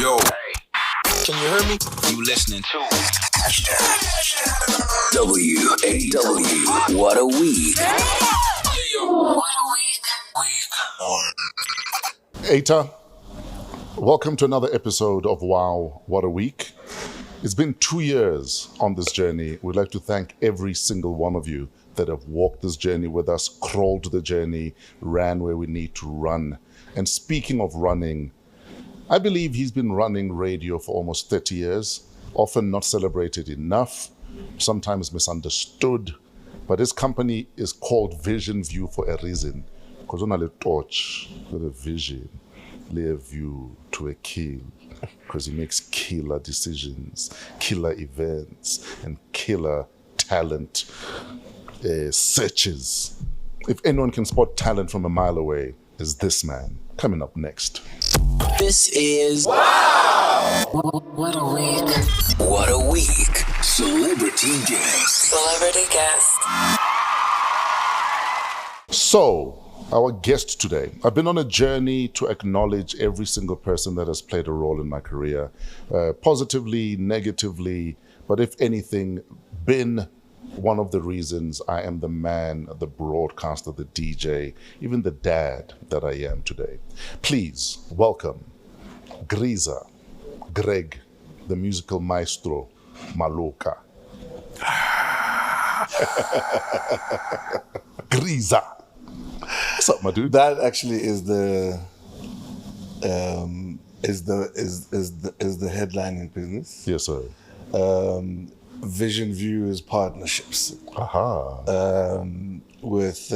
Yo, can you hear me? You listening to WAW. What a week. Eta, welcome to another episode of WOW, What a Week. It's been 2 years on this journey. We'd like to thank every single one of you that have walked this journey with us, crawled the journey, ran where we need to run. And speaking of running, I believe he's been running radio for almost 30 years, often not celebrated enough, sometimes misunderstood, but his company is called Vision View for a reason. Because on a torch, with a vision, lay a view to a kill. Because he makes killer decisions, killer events, and killer talent searches. If anyone can spot talent from a mile away, is this man. Coming up next. This is WOW! What a week. What a week. Celebrity guest. Celebrity guest. So, our guest today. I've been on a journey to acknowledge every single person that has played a role in my career, positively, negatively, but if anything, been one of the reasons I am the man, the broadcaster, the DJ, even the dad that I am today. Please welcome Greg, the musical maestro, Maloka. Griza. What's up, my dude? That actually is the headline in business. Yes, sir. Vision View is partnerships. With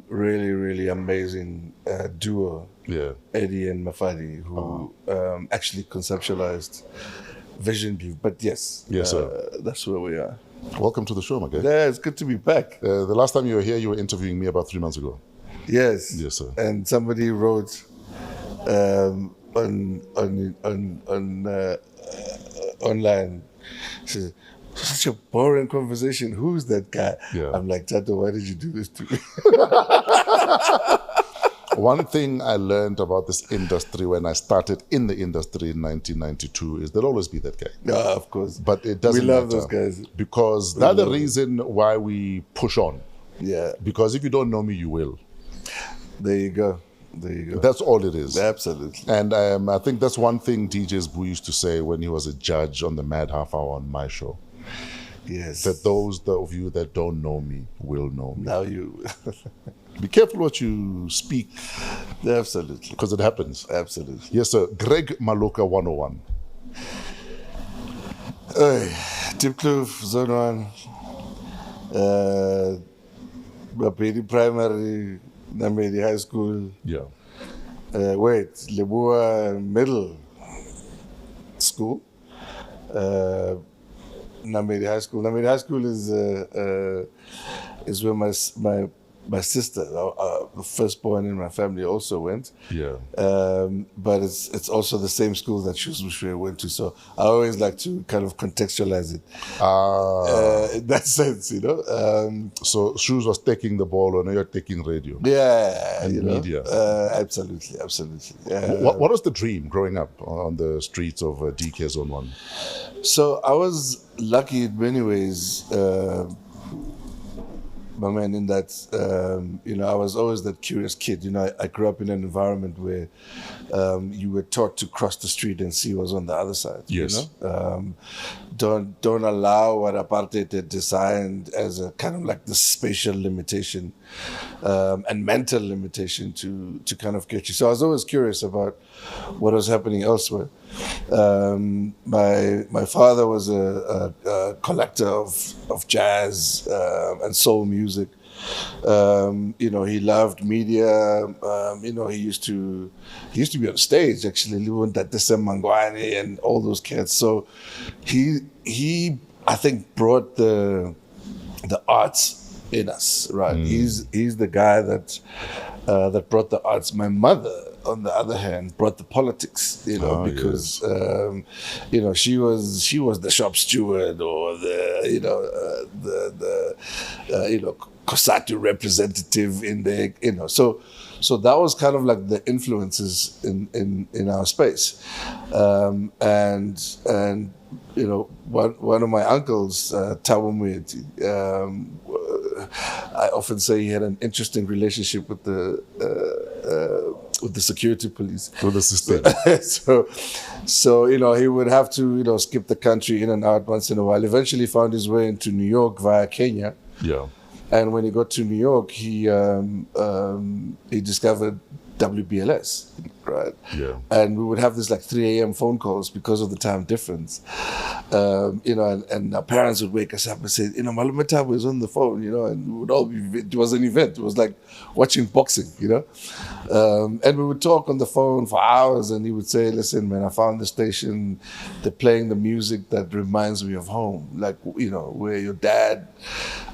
really amazing duo, Eddie and Mafadi, who actually conceptualized Vision View. But yes, sir. That's where we are. Welcome to the show, my guy. Yeah, it's good to be back. The last time you were here, you were interviewing me about 3 months ago. Yes. Yes, sir. And somebody wrote online, says, such a boring conversation. Who's that guy? Yeah. I'm like, Tato, why did you do this to me? One thing I learned about this industry when I started in the industry in 1992 is there'll always be that guy. Yeah, of course. But it doesn't matter. We love those guys. Because that's the reason why we push on. Yeah. Because if you don't know me, you will. There you go. That's all it is. Absolutely. And I think that's one thing DJ's Boo used to say when he was a judge on the Mad Half Hour on my show. Yes. That those of you that don't know me will know me. Now you... Be careful what you speak. Absolutely. Because it happens. Absolutely. Yes, sir. Greg Maloka 101. Hey, Deep Kloof, Zone 1. Bapedi Primary, Namedi High School. Yeah. Lebua Middle School. Namedi High School. Namedi High School is where my sister, the firstborn in my family, also went. Yeah. But it's also the same school that Shusbushwe went to. So I always like to kind of contextualize it in that sense, you know. So Shoes was taking the ball, and you're taking radio. Yeah. And media. Absolutely. What was the dream growing up on the streets of DK Zone 1? So I was lucky in many ways, my man, in that, I was always that curious kid. I grew up in an environment where you were taught to cross the street and see what's on the other side. Yes. Don't allow what apartheid had designed as a kind of like the spatial limitation and mental limitation to kind of get you. So I was always curious about what was happening elsewhere. My father was a collector of jazz and soul music. He loved media. He used to be on stage actually, Mangwani and all those cats. So he I think brought the arts in us, right? He's the guy that brought the arts. My mother, on the other hand, brought the politics, because she was the shop steward or the COSATU representative in the, so So that was kind of like the influences in our space. And you know, one of my uncles, Tawamweti, I often say he had an interesting relationship with the security police. With the system. So you know, he would have to, you know, skip the country in and out once in a while. Eventually found his way into New York via Kenya. Yeah. And when he got to New York, he discovered WBLS, right? Yeah. And we would have this like 3 a.m. phone calls because of the time difference. You know, and our parents would wake us up and say, you know, Malume Thabo is on the phone, you know, and we would all be, it was an event. It was like watching boxing, you know. And we would talk on the phone for hours, and he would say, listen, man, I found the station, they're playing the music that reminds me of home, like, you know, where your dad,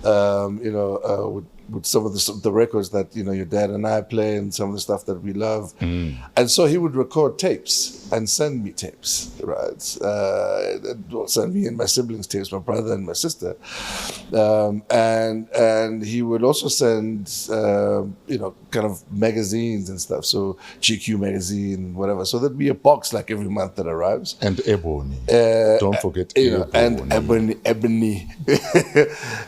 you know, with some of the records that, you know, your dad and I play, and some of the stuff that we love. And so he would record tapes and send me tapes, right? Send me and my siblings tapes, my brother and my sister. And he would also send, you know, kind of magazines and stuff. So GQ magazine, whatever. So there'd be a box like every month that arrives. And Ebony. Don't forget you Ebony. know, and Ebony.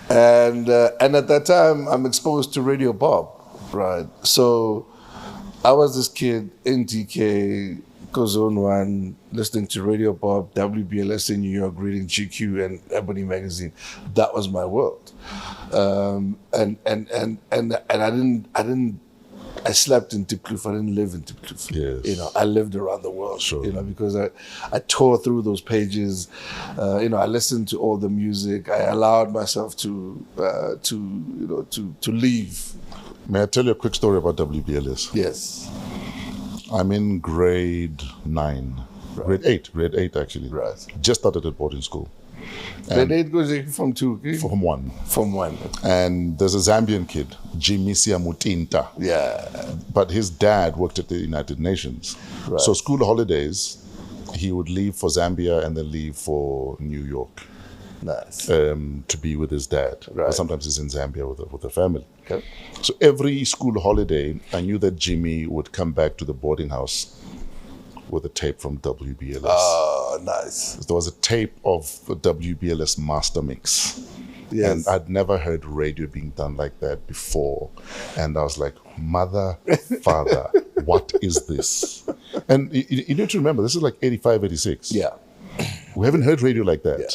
And at that time, I'm exposed to Radio Bob, right? So I was this kid in DK, Zone 1, listening to Radio Bob, WBLS in New York, reading GQ and Ebony magazine. That was my world. And I slept in Diepkloof. I didn't live in Diepkloof. Yes. You know, I lived around the world. Sure. You know, because I tore through those pages. You know, I listened to all the music. I allowed myself to leave. May I tell you a quick story about WBLS? Yes. I'm in grade 9. Right. Grade 8 actually. Right. Just started at boarding school. Grade 8 goes from 2, okay? From 1. From 1. And there's a Zambian kid, Jimisia Mutinta. Yeah. But his dad worked at the United Nations. Right. So school holidays, he would leave for Zambia and then leave for New York. Nice. To be with his dad. Right. Or sometimes he's in Zambia with the family. Okay. So every school holiday, I knew that Jimmy would come back to the boarding house with a tape from WBLS. Oh, nice. There was a tape of the WBLS master mix. Yes. And I'd never heard radio being done like that before. And I was like, mother, father, what is this? And you need to remember, this is like 85, 86. Yeah. We haven't heard radio like that. Yeah.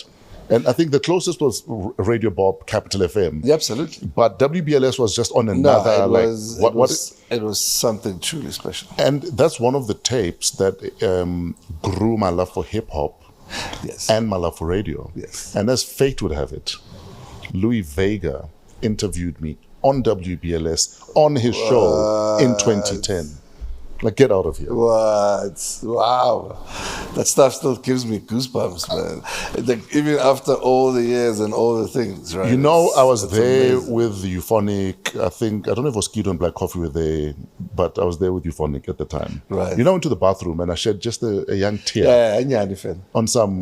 And I think the closest was Radio Bob, Capital FM. Yeah, absolutely. But WBLS was just on another. It was something truly special. And that's one of the tapes that grew my love for hip hop. Yes. And my love for radio. Yes. And as fate would have it, Louis Vega interviewed me on WBLS on his show in 2010. Like, get out of here. What? Wow. That stuff still gives me goosebumps, man. Like, even after all the years and all the things, right? You know, I was there amazing. with Euphonic. I don't know if Oskido and Black Coffee were there, but I was there with Euphonic at the time. Right. You know, into the bathroom and I shed just a young tear. Yeah, Nyani fan. On some,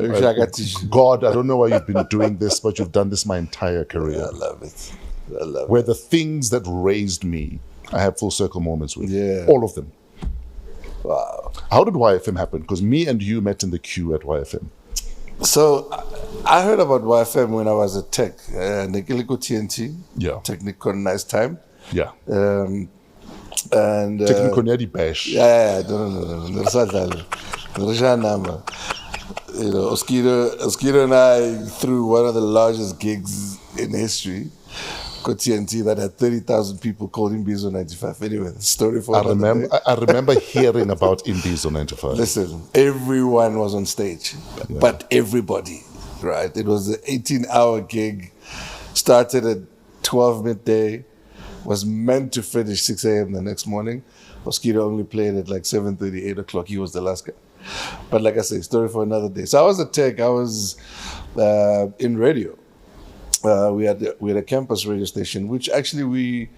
God, I don't know why you've been doing this, but you've done this my entire career. I love it. I love Where it. the things that raised me, I have full circle moments with. Yeah. All of them. Wow. How did YFM happen? Because me and you met in the queue at YFM. So I heard about YFM when I was at Tech. Nikiliko TNT. Yeah. Technical Nice Time. Yeah. And Technical Nyadi Bash. yeah, no. You know, Oskido and I threw one of the largest gigs in history. TNT that had 30,000 people called Imbizo 95. Anyway, the story for I remember hearing about Imbizo 95. Listen, everyone was on stage, but everybody, right? It was an 18-hour gig, started at 12 midday, was meant to finish 6 a.m. the next morning. Oskido only played at like 7:30, 8 o'clock. He was the last guy. But like I say, story for another day. So I was at Tech. I was in radio. We had a campus radio station, which actually we,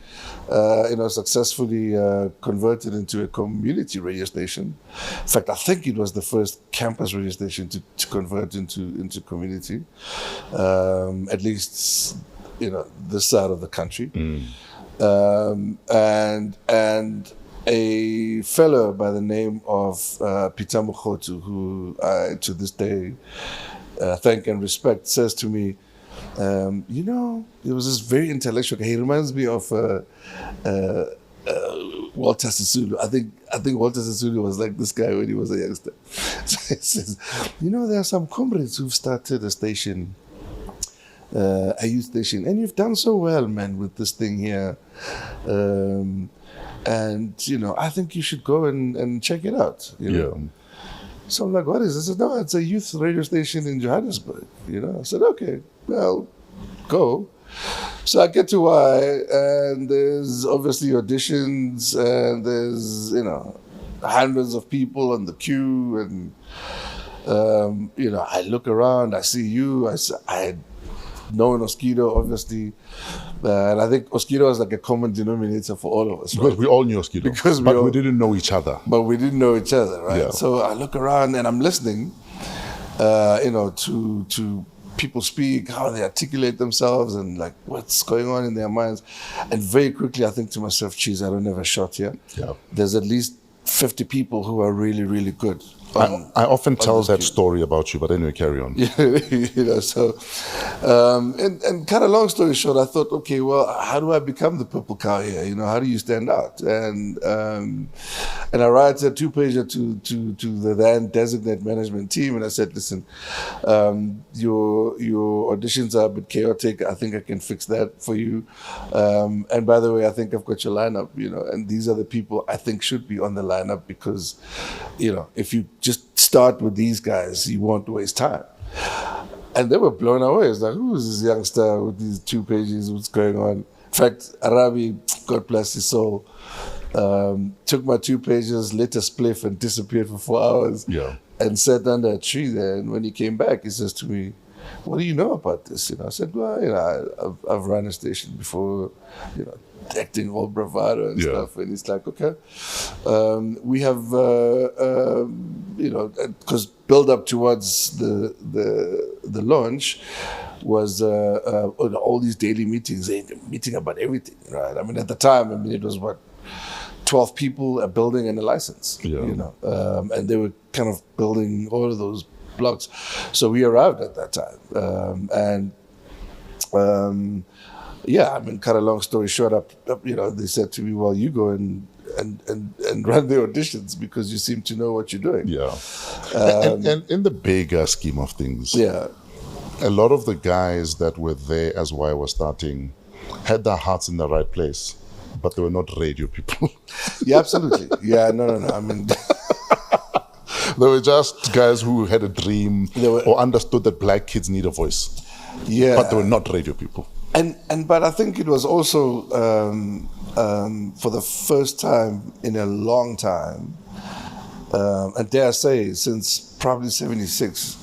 successfully converted into a community radio station. In fact, I think it was the first campus radio station to convert into community, at least, you know, this side of the country. And a fellow by the name of Peter Mokhotu, who I, to this day, thank and respect, says to me, it was this very intellectual guy. He reminds me of Walter Sisulu. I think Walter Sisulu was like this guy when he was a youngster. So he says, there are some comrades who've started a station, a youth station, and you've done so well, man, with this thing here. And I think you should go and check it out. So I'm like, what is this? I said, no, it's a youth radio station in Johannesburg. I said, okay, well, go. So I get to Y, and there's obviously auditions, and there's, hundreds of people on the queue, and, I look around, I see you, I had known Oskido, obviously, and I think Oskido is like a common denominator for all of us. Because we all knew Oskido, but we didn't know each other. But we didn't know each other, right? Yeah. So I look around and I'm listening, to people speak, how they articulate themselves, and like what's going on in their minds. And very quickly, I think to myself, geez, I don't have a shot here. Yeah. There's at least 50 people who are really, really good. I often tell that story about you, but anyway, carry on. So, and kind of long story short, I thought, okay, well, how do I become the purple cow here? How do you stand out? And I write a 2-pager to the then designate management team, and I said, listen, your auditions are a bit chaotic. I think I can fix that for you. And by the way, I think I've got your lineup, and these are the people I think should be on the lineup because, if you just start with these guys, you won't waste time. And they were blown away. It's like, who is this youngster with these 2 pages? What's going on? In fact, Arabi, God bless his soul, took my 2 pages, lit a spliff, and disappeared for 4 hours. Yeah. And sat under a tree there. And when he came back, he says to me, what do you know about this? I said, well, I've run a station before, acting all bravado and stuff. And it's like, okay, we have, because build up towards the launch was all these daily meetings, meeting about everything, right? I mean, at the time, it was 12 people, a building and a license, and they were kind of building all of those blocks. So we arrived at that time. Kind of long story short, they said to me, well, you go and run the auditions because you seem to know what you're doing. Yeah. And in the bigger scheme of things, a lot of the guys that were there as Y was starting had their hearts in the right place, but they were not radio people. Yeah, absolutely. Yeah, no. I mean... They were just guys who had a dream or understood that black kids need a voice. Yeah. But they were not radio people. But I think it was also for the first time in a long time, and dare I say, since probably 76,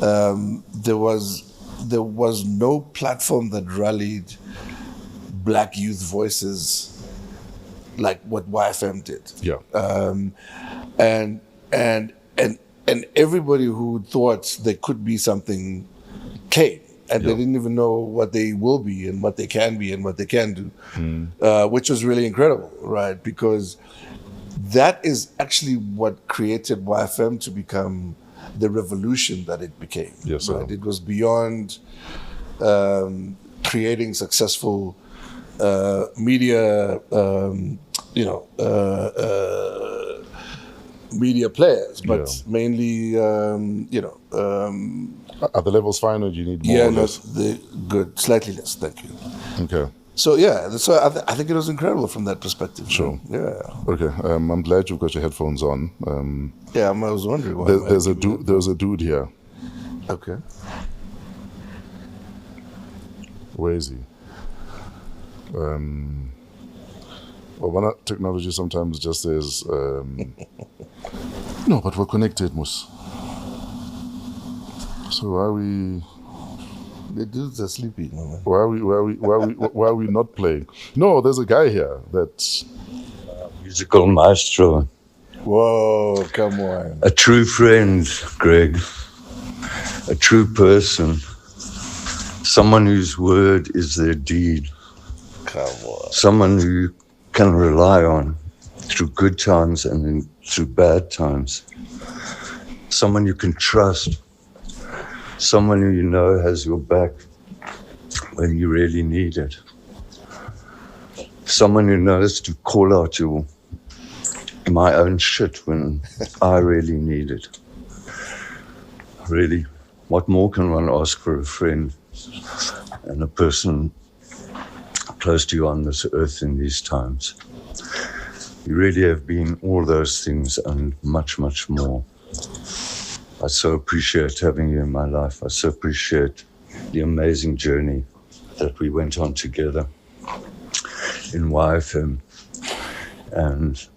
there was no platform that rallied black youth voices like what YFM did. Yeah. And everybody who thought they could be something came. And they didn't even know what they will be and what they can be and what they can do, which was really incredible, right? Because that is actually what created YFM to become the revolution that it became. Yes, right? sir. It was beyond creating successful media, media players, but mainly, Are the levels fine, or do you need more? Yeah, no, good, slightly less. Thank you. Okay. So I think it was incredible from that perspective. Sure. Yeah. Okay. I'm glad you've got your headphones on. I was wondering why. There's a dude here. Okay. Where is he? Well, technology sometimes just says, no, but we're connected, Mus. So why are we? The dudes are sleepy. Why are we not playing? No, there's a guy here that's musical maestro. Whoa, come on. A true friend, Greg. A true person. Someone whose word is their deed. Come on. Someone who can rely on. through good times and through bad times. Someone you can trust, someone who you know has your back when you really need it. Someone who knows to call out my own shit when I really need it. Really, what more can one ask for a friend and a person close to you on this earth in these times? You really have been all those things and much, much more. I so appreciate having you in my life. I so appreciate the amazing journey that we went on together in WAW FM and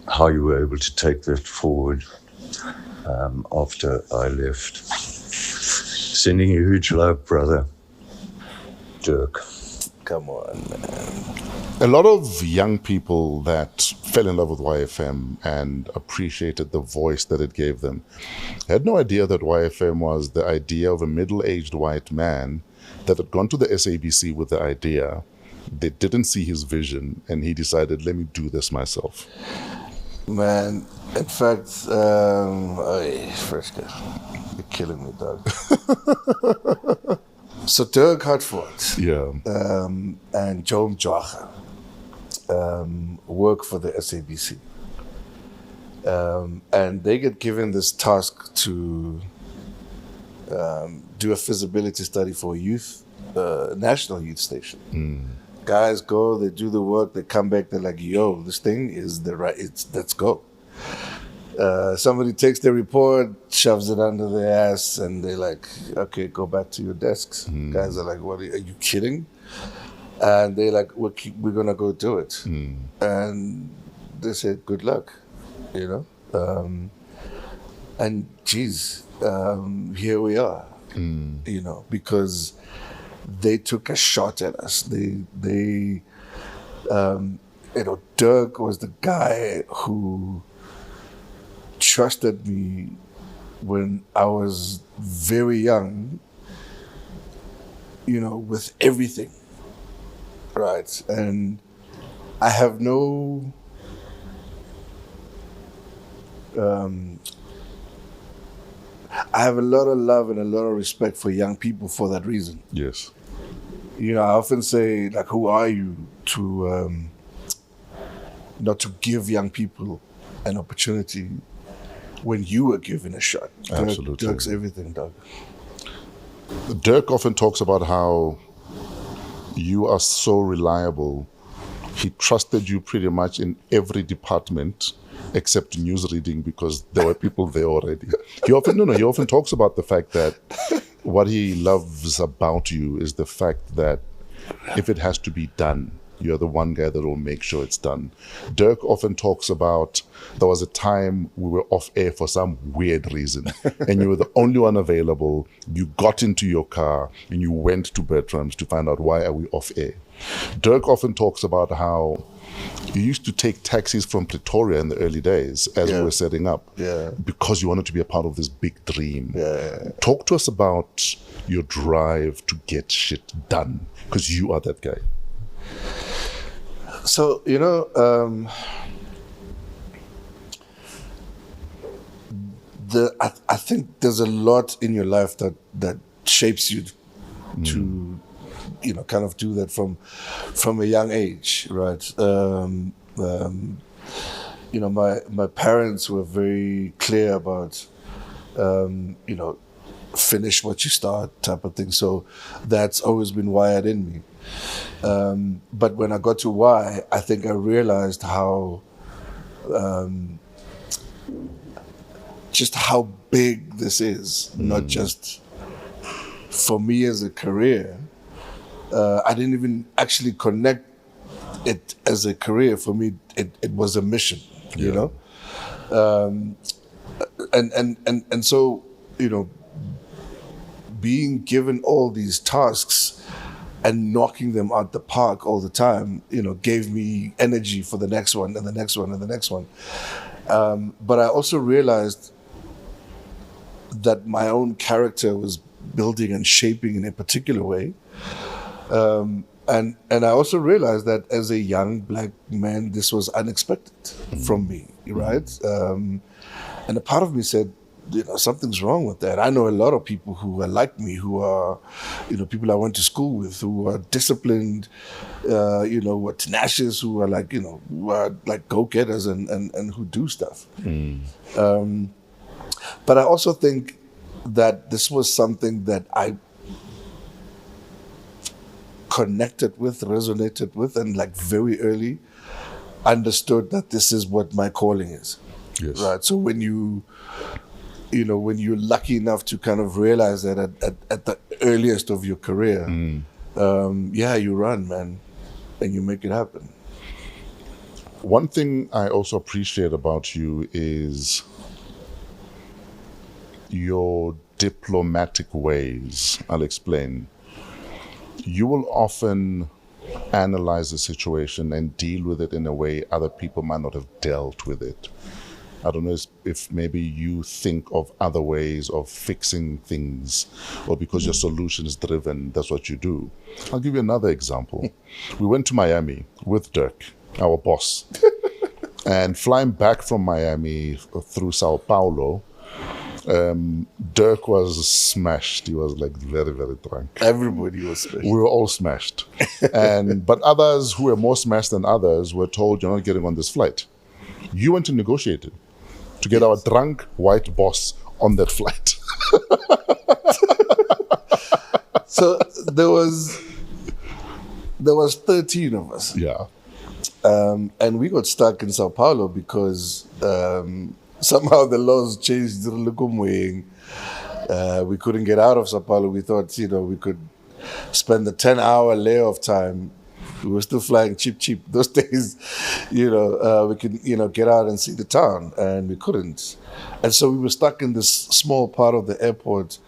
how you were able to take that forward after I left. Sending you huge love, brother. Dirk. Come on, man. A lot of young people that fell in love with YFM and appreciated the voice that it gave them had no idea that YFM was the idea of a middle-aged white man that had gone to the SABC with the idea. They didn't see his vision, and he decided, let me do this myself. Man, in fact, Fresca, you're killing me, dog. So Dirk Hartford and Joe Mjaga work for the SABC. And they get given this task to do a feasibility study for youth, national youth station. Guys go, they do the work, they come back, they're like, yo, this thing is let's go. Somebody takes their report, shoves it under their ass, and they're like, okay, go back to your desks. Guys are like, what, are you kidding? And they're like, we're gonna go do it. And they said, good luck, you know? And geez, here we are, you know, because they took a shot at us. They you know, Dirk was the guy who trusted me when I was very young, you know, with everything, right? And I have no I have a lot of love and a lot of respect for young people for that reason. Yes. You know, I often say, like, who are you to not to give young people an opportunity when you were given a shot? Absolutely. Dirk's everything, dog. Dirk often talks about how you are so reliable. He trusted you pretty much in every department except news reading because there were people there already. He often talks about the fact that what he loves about you is the fact that if it has to be done, you're the one guy that will make sure it's done. Dirk often talks about there was a time we were off air for some weird reason and you were the only one available. You got into your car and you went to Bertram's to find out why are we off air. Dirk often talks about how you used to take taxis from Pretoria in the early days as we were setting up because you wanted to be a part of this big dream. Talk to us about your drive to get shit done because you are that guy. So, you know, I think there's a lot in your life that shapes you to, you know, kind of do that from a young age, right? You know, my parents were very clear about, you know, finish what you start type of thing. So that's always been wired in me. But when I got to Y, I think I realized how, just how big this is, not just for me as a career. I didn't even actually connect it as a career. For me, it was a mission, you know? And so, you know, being given all these tasks and knocking them out the park all the time, you know, gave me energy for the next one and the next one and the next one. But I also realized that my own character was building and shaping in a particular way. And I also realized that as a young black man, this was unexpected from me, right? And a part of me said, something's wrong with that. I know a lot of people who are like me, who are, people I went to school with, who are disciplined, who are tenacious, who are like, who are like go-getters and who do stuff. But I also think that this was something that I connected with, resonated with, and like very early understood that this is what my calling is. Yes. Right. So when when you're lucky enough to kind of realize that at the earliest of your career, you run, man, and you make it happen. One thing I also appreciate about you is your diplomatic ways. I'll explain. You will often analyze the situation and deal with it in a way other people might not have dealt with it. I don't know if maybe you think of other ways of fixing things, or because your solution is driven, that's what you do. I'll give you another example. We went to Miami with Dirk, our boss, and flying back from Miami through Sao Paulo, Dirk was smashed. He was like very, very drunk. Everybody was smashed. We were all smashed. But others who were more smashed than others were told, you're not getting on this flight. You went to negotiate it to get our drunk white boss on that flight. So there was 13 of us. Yeah. And we got stuck in Sao Paulo because somehow the laws changed. We couldn't get out of Sao Paulo. We thought, we could spend the 10-hour layoff time. We were still flying cheap. Those days, we could, get out and see the town, and we couldn't. And so we were stuck in this small part of the airport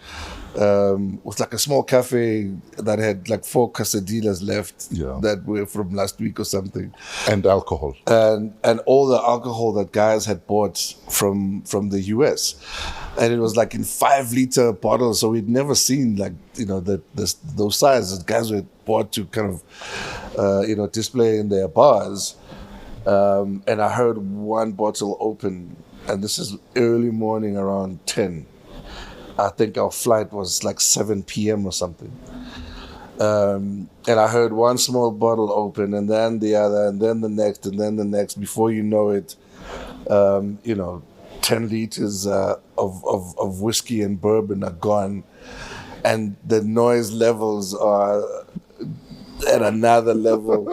with like a small cafe that had like 4 quesadillas left that were from last week or something. And alcohol. And all the alcohol that guys had bought from the US. And it was like in 5-liter bottles, so we'd never seen like, those sizes guys were bought to kind of, display in their bars. And I heard one bottle open, and this is early morning around 10. I think our flight was like 7 p.m. or something. And I heard one small bottle open, and then the other, and then the next, and then the next. Before you know it, 10 liters of whiskey and bourbon are gone, and the noise levels are at another level.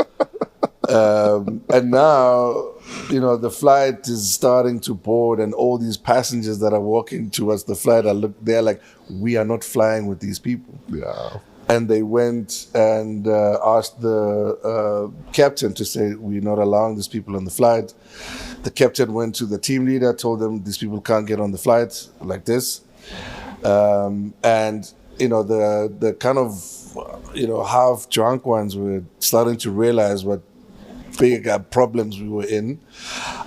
And now, the flight is starting to board, and all these passengers that are walking towards the flight they're like, we are not flying with these people. Yeah. And they went and asked the captain to say, we're not allowing these people on the flight. The captain went to the team leader, told them these people can't get on the flight like this. And, the kind of, half drunk ones were starting to realize what big problems we were in.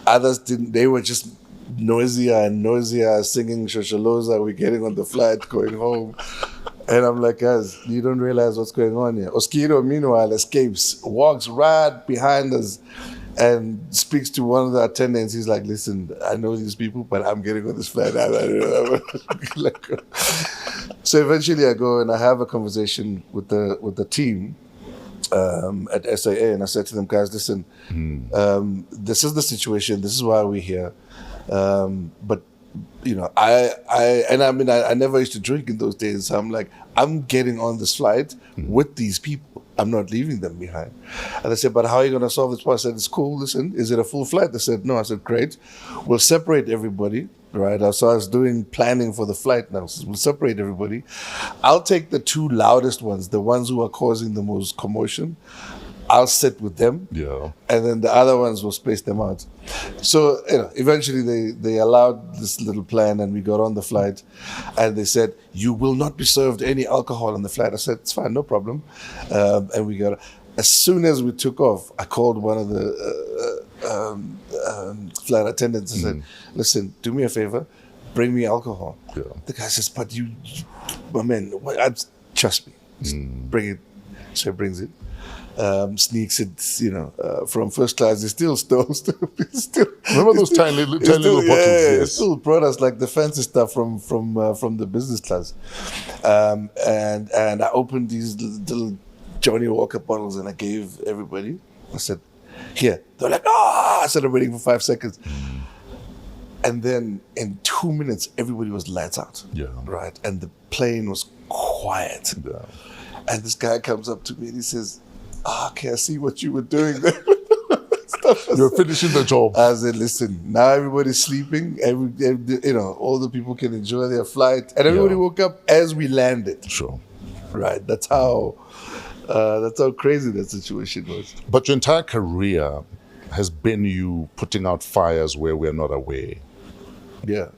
Others didn't. They were just noisier and noisier, singing Shosholoza. We're getting on the flight, going home. And I'm like, guys, you don't realize what's going on here. Oskido, meanwhile, escapes, walks right behind us and speaks to one of the attendants. He's like, listen, I know these people, but I'm getting on this flight. So eventually I go and I have a conversation with the team at SAA, and I said to them, guys, listen, this is the situation. This is why we're here. But I never used to drink in those days. So I'm like, I'm getting on this flight with these people. I'm not leaving them behind. And they said, but how are you going to solve this problem? I said, it's cool. Listen, is it a full flight? They said, no. I said, great. We'll separate everybody, right? So I was doing planning for the flight now. So we'll separate everybody. I'll take the 2 loudest ones, the ones who are causing the most commotion. I'll sit with them, and then the other ones will space them out. So eventually they allowed this little plan, and we got on the flight, and they said, you will not be served any alcohol on the flight. I said, it's fine, no problem. And we got, as soon as we took off, I called one of the flight attendants and said, listen, do me a favor, bring me alcohol. The guy says, but my man, trust me, bring it. So he brings it, sneaks it, from first class. It's still stores. Remember those tiny little bottles? Yeah, Yes. it's still products like the fancy stuff from the business class. And I opened these little Johnny Walker bottles and I gave everybody. I said, "Here." They're like, "Ah!" Celebrating for 5 seconds. And then in 2 minutes, everybody was lights out. Yeah. Right. And the plane was quiet. Yeah. And this guy comes up to me and he says, "Okay, I see what you were doing there." You're finishing the job. I said, "Listen, now everybody's sleeping. All the people can enjoy their flight." And everybody woke up as we landed. Sure. Right. That's how crazy that situation was. But your entire career has been you putting out fires where we're not aware. Yeah.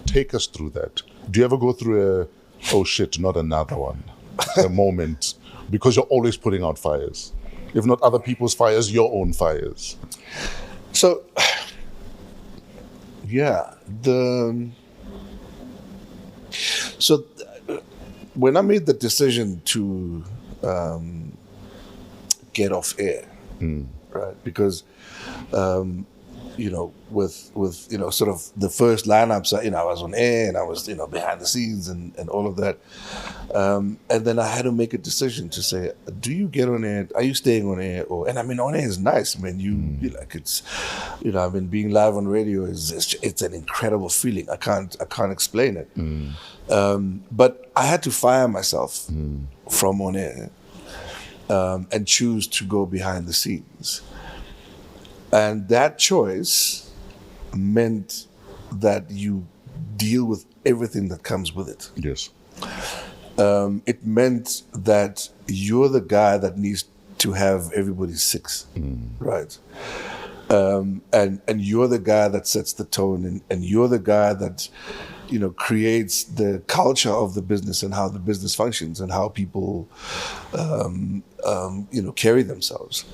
Take us through that. Do you ever go through a, oh shit, not another one, a moment? Because you're always putting out fires. If not other people's fires, your own fires. So, yeah, when I made the decision to get off air, right? Because with sort of the first lineups, I was on air and I was behind the scenes and all of that, and then I had to make a decision to say, do you get on air? Are you staying on air? And I mean, on air is nice. I mean, you like it's, I mean, being live on radio it's an incredible feeling. I can't explain it. But I had to fire myself from on air and choose to go behind the scenes. And that choice meant that you deal with everything that comes with it. Yes. It meant that you're the guy that needs to have everybody six, right? And you're the guy that sets the tone, and you're the guy that creates the culture of the business and how the business functions and how people carry themselves.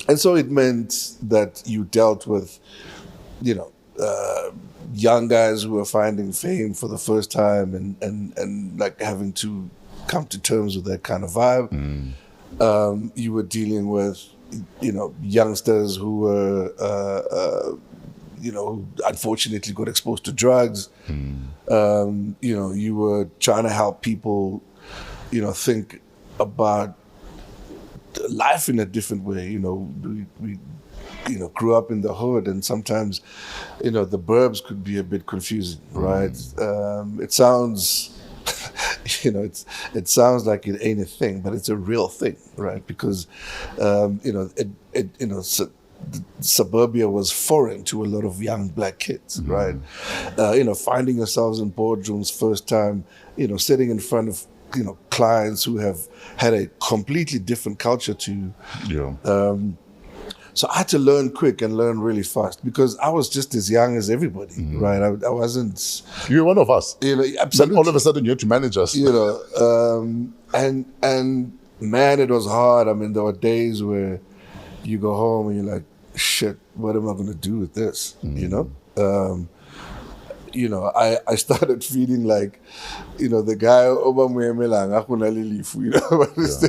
And so it meant that you dealt with, young guys who were finding fame for the first time and like having to come to terms with that kind of vibe. You were dealing with, youngsters who were, who unfortunately got exposed to drugs. You were trying to help people, think about life in a different way. We grew up in the hood, and sometimes, the burbs could be a bit confusing, right? It sounds, it sounds like it ain't a thing, but it's a real thing, right? Because, suburbia was foreign to a lot of young black kids, right? Finding yourselves in boardrooms first time, sitting in front of clients who have had a completely different culture to you. Yeah. So I had to learn quick and learn really fast because I was just as young as everybody, right? I wasn't. You're one of us. Absolutely. Then all of a sudden you had to manage us. And man, it was hard. I mean, there were days where you go home and you're like, shit, what am I going to do with this? I started feeling like, the guy over me, it's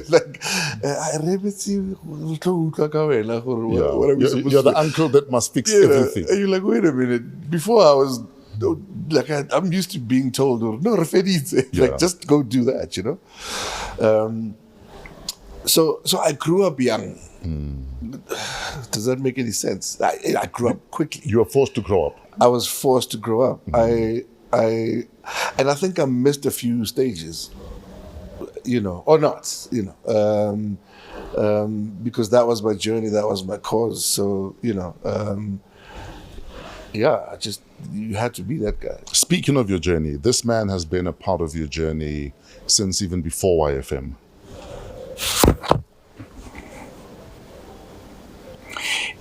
like, You're the uncle that must fix everything. And you're like, wait a minute. Before I was like, I'm used to being told, no, like, just go do that, So I grew up young. Does that make any sense? I grew up quickly. You were forced to grow up. I was forced to grow up. And I think I missed a few stages, or not, because that was my journey, that was my cause. So, you had to be that guy. Speaking of your journey, this man has been a part of your journey since even before YFM.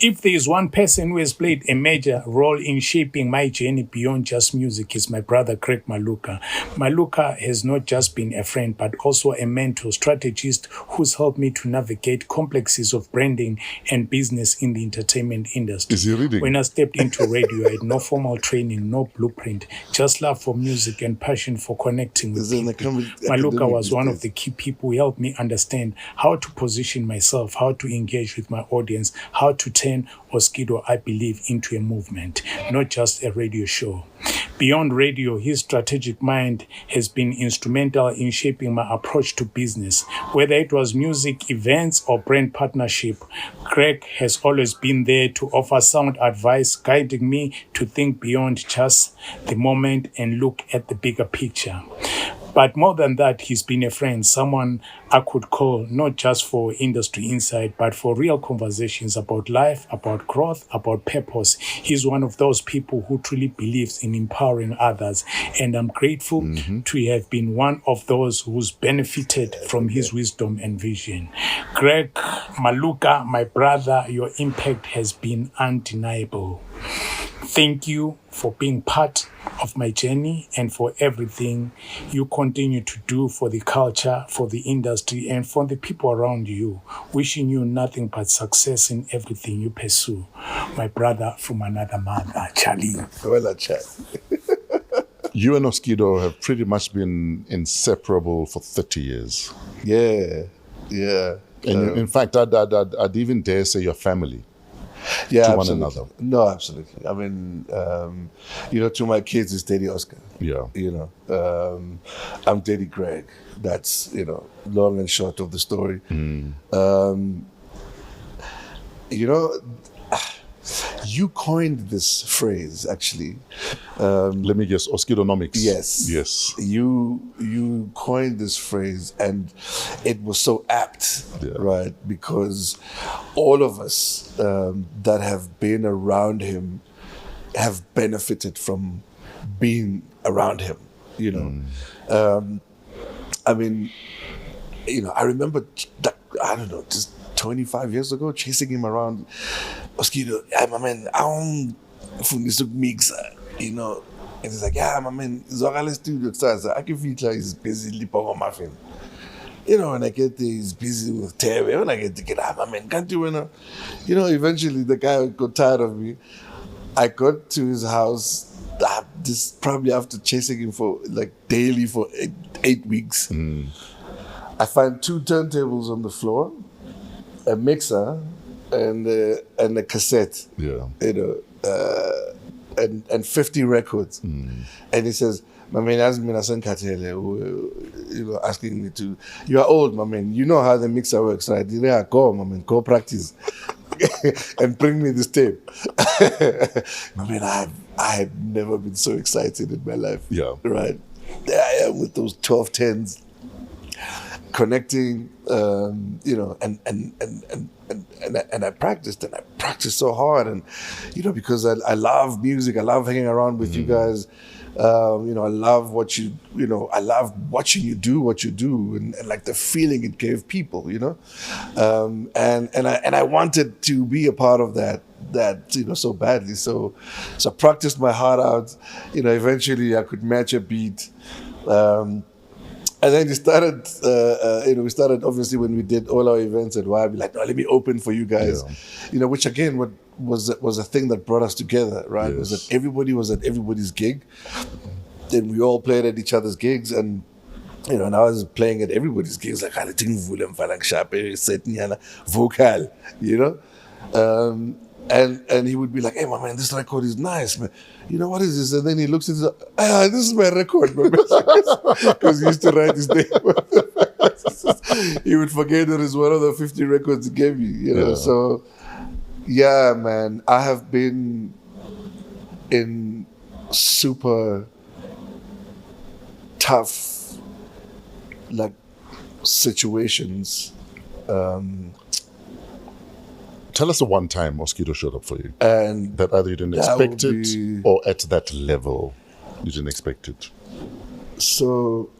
If there is one person who has played a major role in shaping my journey beyond just music, is my brother Greg Maloka. Maloka has not just been a friend, but also a mentor, strategist who's helped me to navigate complexities of branding and business in the entertainment industry. Is he reading? When I stepped into radio, I had no formal training, no blueprint, just love for music and passion for connecting with people. Maloka was one of the key people who helped me understand how to position myself, how to engage with my audience, how to turn Oskido, I believe, into a movement, not just a radio show. Beyond radio, his strategic mind has been instrumental in shaping my approach to business. Whether it was music, events, or brand partnership, Greg has always been there to offer sound advice, guiding me to think beyond just the moment and look at the bigger picture. But more than that, he's been a friend, someone I could call not just for industry insight, but for real conversations about life, about growth, about purpose. He's one of those people who truly believes in empowering others. And I'm grateful to have been one of those who's benefited from his wisdom and vision. Greg Maloka, my brother, your impact has been undeniable. Thank you for being part of my journey and for everything you continue to do for the culture, for the industry, and for the people around you. Wishing you nothing but success in everything you pursue. My brother from another mother, Charlie. Well, chat. You and Oskido have pretty much been inseparable for 30 years. Yeah. And in fact, I'd even dare say your family. Yeah, to absolutely. one another. No, absolutely. I mean, to my kids, it's Daddy Oscar. Yeah. I'm Daddy Greg. That's, long and short of the story. You coined this phrase, actually. Let me guess, Oskidonomics. Yes. You coined this phrase, and it was so apt, right? Because all of us that have been around him have benefited from being around him, I remember, just 25 years ago, chasing him around. Oskido, my man, I don't mix, and he's like, my man, Zorale studio starts. I can feel like he's busy lipo muffin. When I get there, he's busy with Terry. When I get to my man, can't you eventually the guy got tired of me. I got to his house, this probably after chasing him for daily for eight weeks. I find 2 turntables on the floor, a mixer, and a cassette. Yeah. And 50 records. And he says, my man, asking me to, you are old, my man. You know how the mixer works, right? Yeah, go, my man, go practice. And bring me this tape. My man, I had never been so excited in my life. Yeah. Right? There I am with those 1210s, connecting, and I practiced so hard, and because I love music, I love hanging around with you guys. I love I love watching you do what you do, and the feeling it gave people, and I wanted to be a part of that so badly. So I practiced my heart out. Eventually I could match a beat. And then we started, obviously when we did all our events at WAW, no, let me open for you guys. Yeah. Which again, was a thing that brought us together, right? Yes. Was that everybody was at everybody's gig. Then we all played at each other's gigs, and and I was playing at everybody's gigs, like vocal, and he would be like, hey, my man, this record is nice, man. What is this? And then he looks at it, this is my record, man. Because he used to write his name. He would forget that it's one of the 50 records he gave me, So, yeah, man, I have been in super tough, situations. Tell us the one time Oskido showed up for you. And that either you didn't expect it or at that level you didn't expect it. So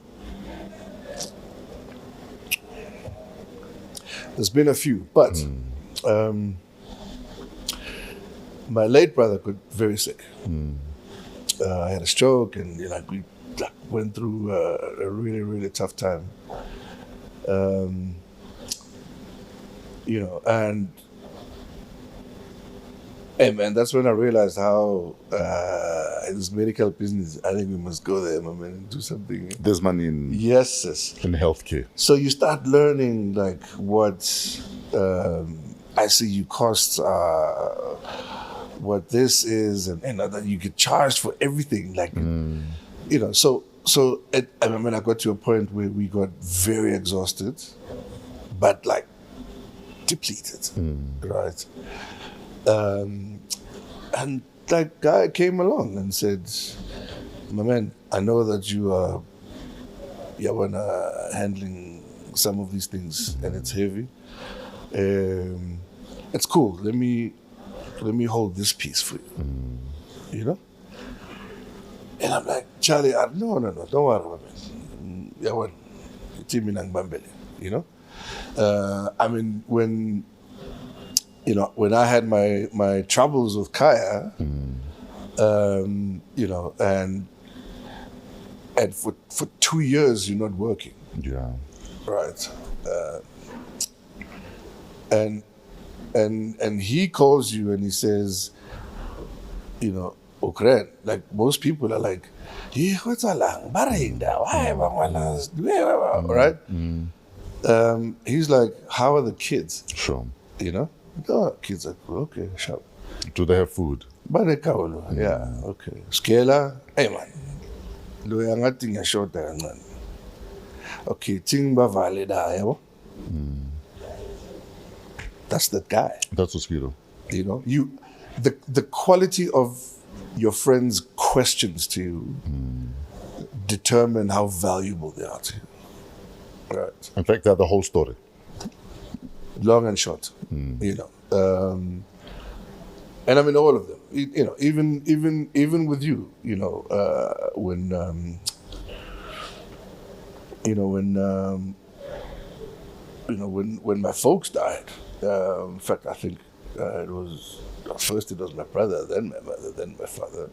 there's been a few, but my late brother got very sick. I had a stroke, and we went through a really, really tough time. And hey man, that's when I realized how this medical business, I think we must go there, my man, and do something. There's money in Yes. in healthcare. So you start learning what ICU costs are, what this is, and that you get charged for everything. So I got to a point where we got very exhausted, but depleted, right? And that guy came along and said, my man, I know that you are handling some of these things and it's heavy. It's cool. Let me hold this piece for you. And I'm like, Charlie, no, don't worry, man. When I had my troubles with Kaya, and for 2 years you're not working. Yeah. Right. And he calls you and he says, Ukren, most people are like, right? He's like, how are the kids? Sure. The kids are okay, sharp. Do they have food? Yeah, okay. Skela, hey man. Loya ngathi ngiyashota kancane. Okay, Timba Valley da yabo. That's the guy. That's Oskido. The quality of your friends' questions to you determine how valuable they are to you. Right. In fact, they're the whole story. Long and short, and I mean all of them. Even with you, when my folks died. In fact, I think it was my brother, then my mother, then my father.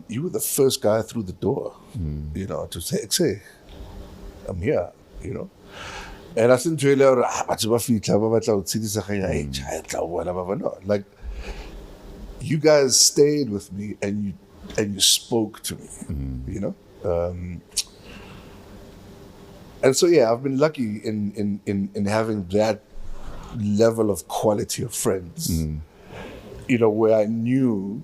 You were the first guy through the door, to say, I'm here, And I said to you guys stayed with me and you spoke to me, And so I've been lucky in having that level of quality of friends, where I knew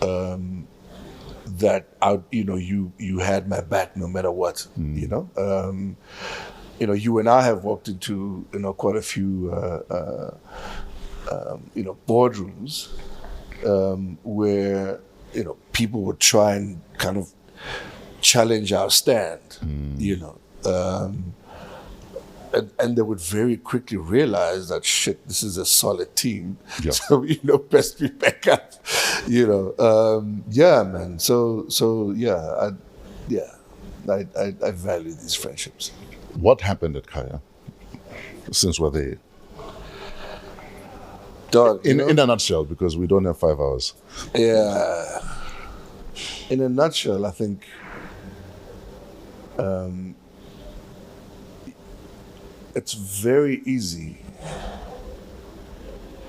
that you had my back no matter what, you and I have walked into quite a few boardrooms where people would try and kind of challenge our stand, and they would very quickly realize that shit, this is a solid team. Yep. So best be back up. Man. I value these friendships. What happened at Kaya? Since we're there. Dog, in a nutshell, because we don't have 5 hours. Yeah. In a nutshell, I think it's very easy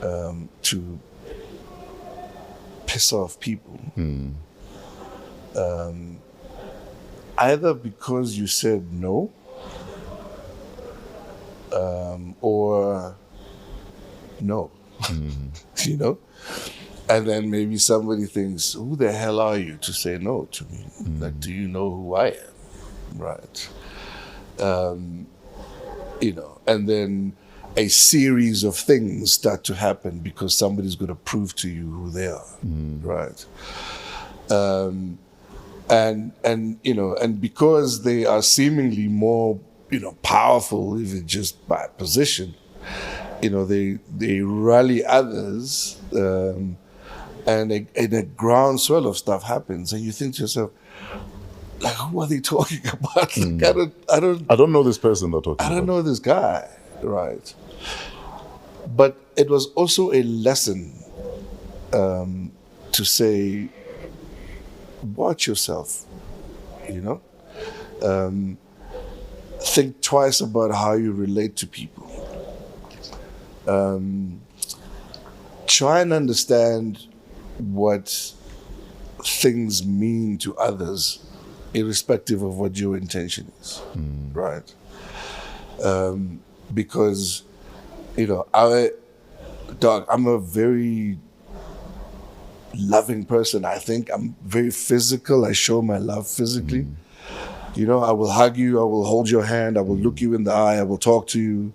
to piss off people. Either because you said no, or no, and then maybe somebody thinks, who the hell are you to say no to me? Do you know who I am? Right. And then a series of things start to happen because somebody's going to prove to you who they are, right? And because they are seemingly more, powerful, even just by position, they rally others, and a groundswell of stuff happens, and you think to yourself, who are they talking about? I don't know this person they're talking about. I don't know this guy, right? But it was also a lesson to say, watch yourself, you know? Think twice about how you relate to people. Try and understand what things mean to others, irrespective of what your intention is, right? Because, you know, I'm a very loving person. I think I'm very physical. I show my love physically. You know, I will hug you, I will hold your hand, I will look you in the eye, I will talk to you.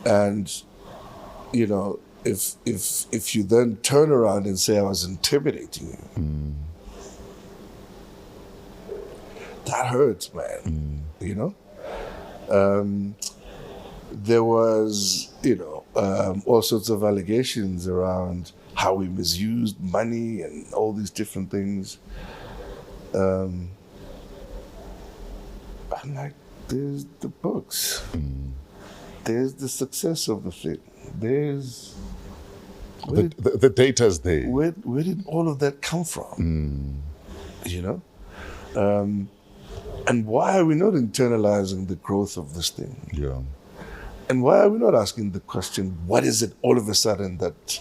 And, you know, if you then turn around and say I was intimidating you, that hurts, man. You know? There was, you know, all sorts of allegations around how we misused money and all these different things. I'm like, there's the books. There's the success of the thing. There's... The data's there. Where did all of that come from? You know? And why are we not internalizing the growth of this thing? Yeah. And why are we not asking the question, what is it all of a sudden that,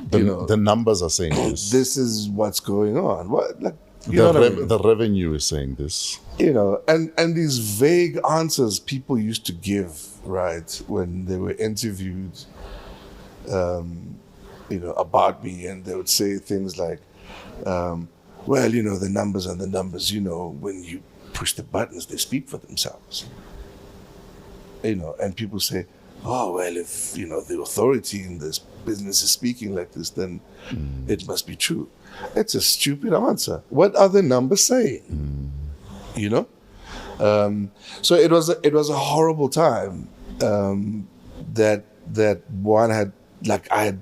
the numbers are saying this? This is what's going on. What, like, the revenue is saying this. You know, and these vague answers people used to give, right, when they were interviewed, you know, about me, and they would say things like, well, you know, the numbers are the numbers, you know, when you push the buttons, they speak for themselves. You know, and people say, oh, well, if, you know, the authority in this business is speaking like this, then it must be true. It's a stupid answer. What are the numbers saying? You know? So it was a horrible time that one had, like, I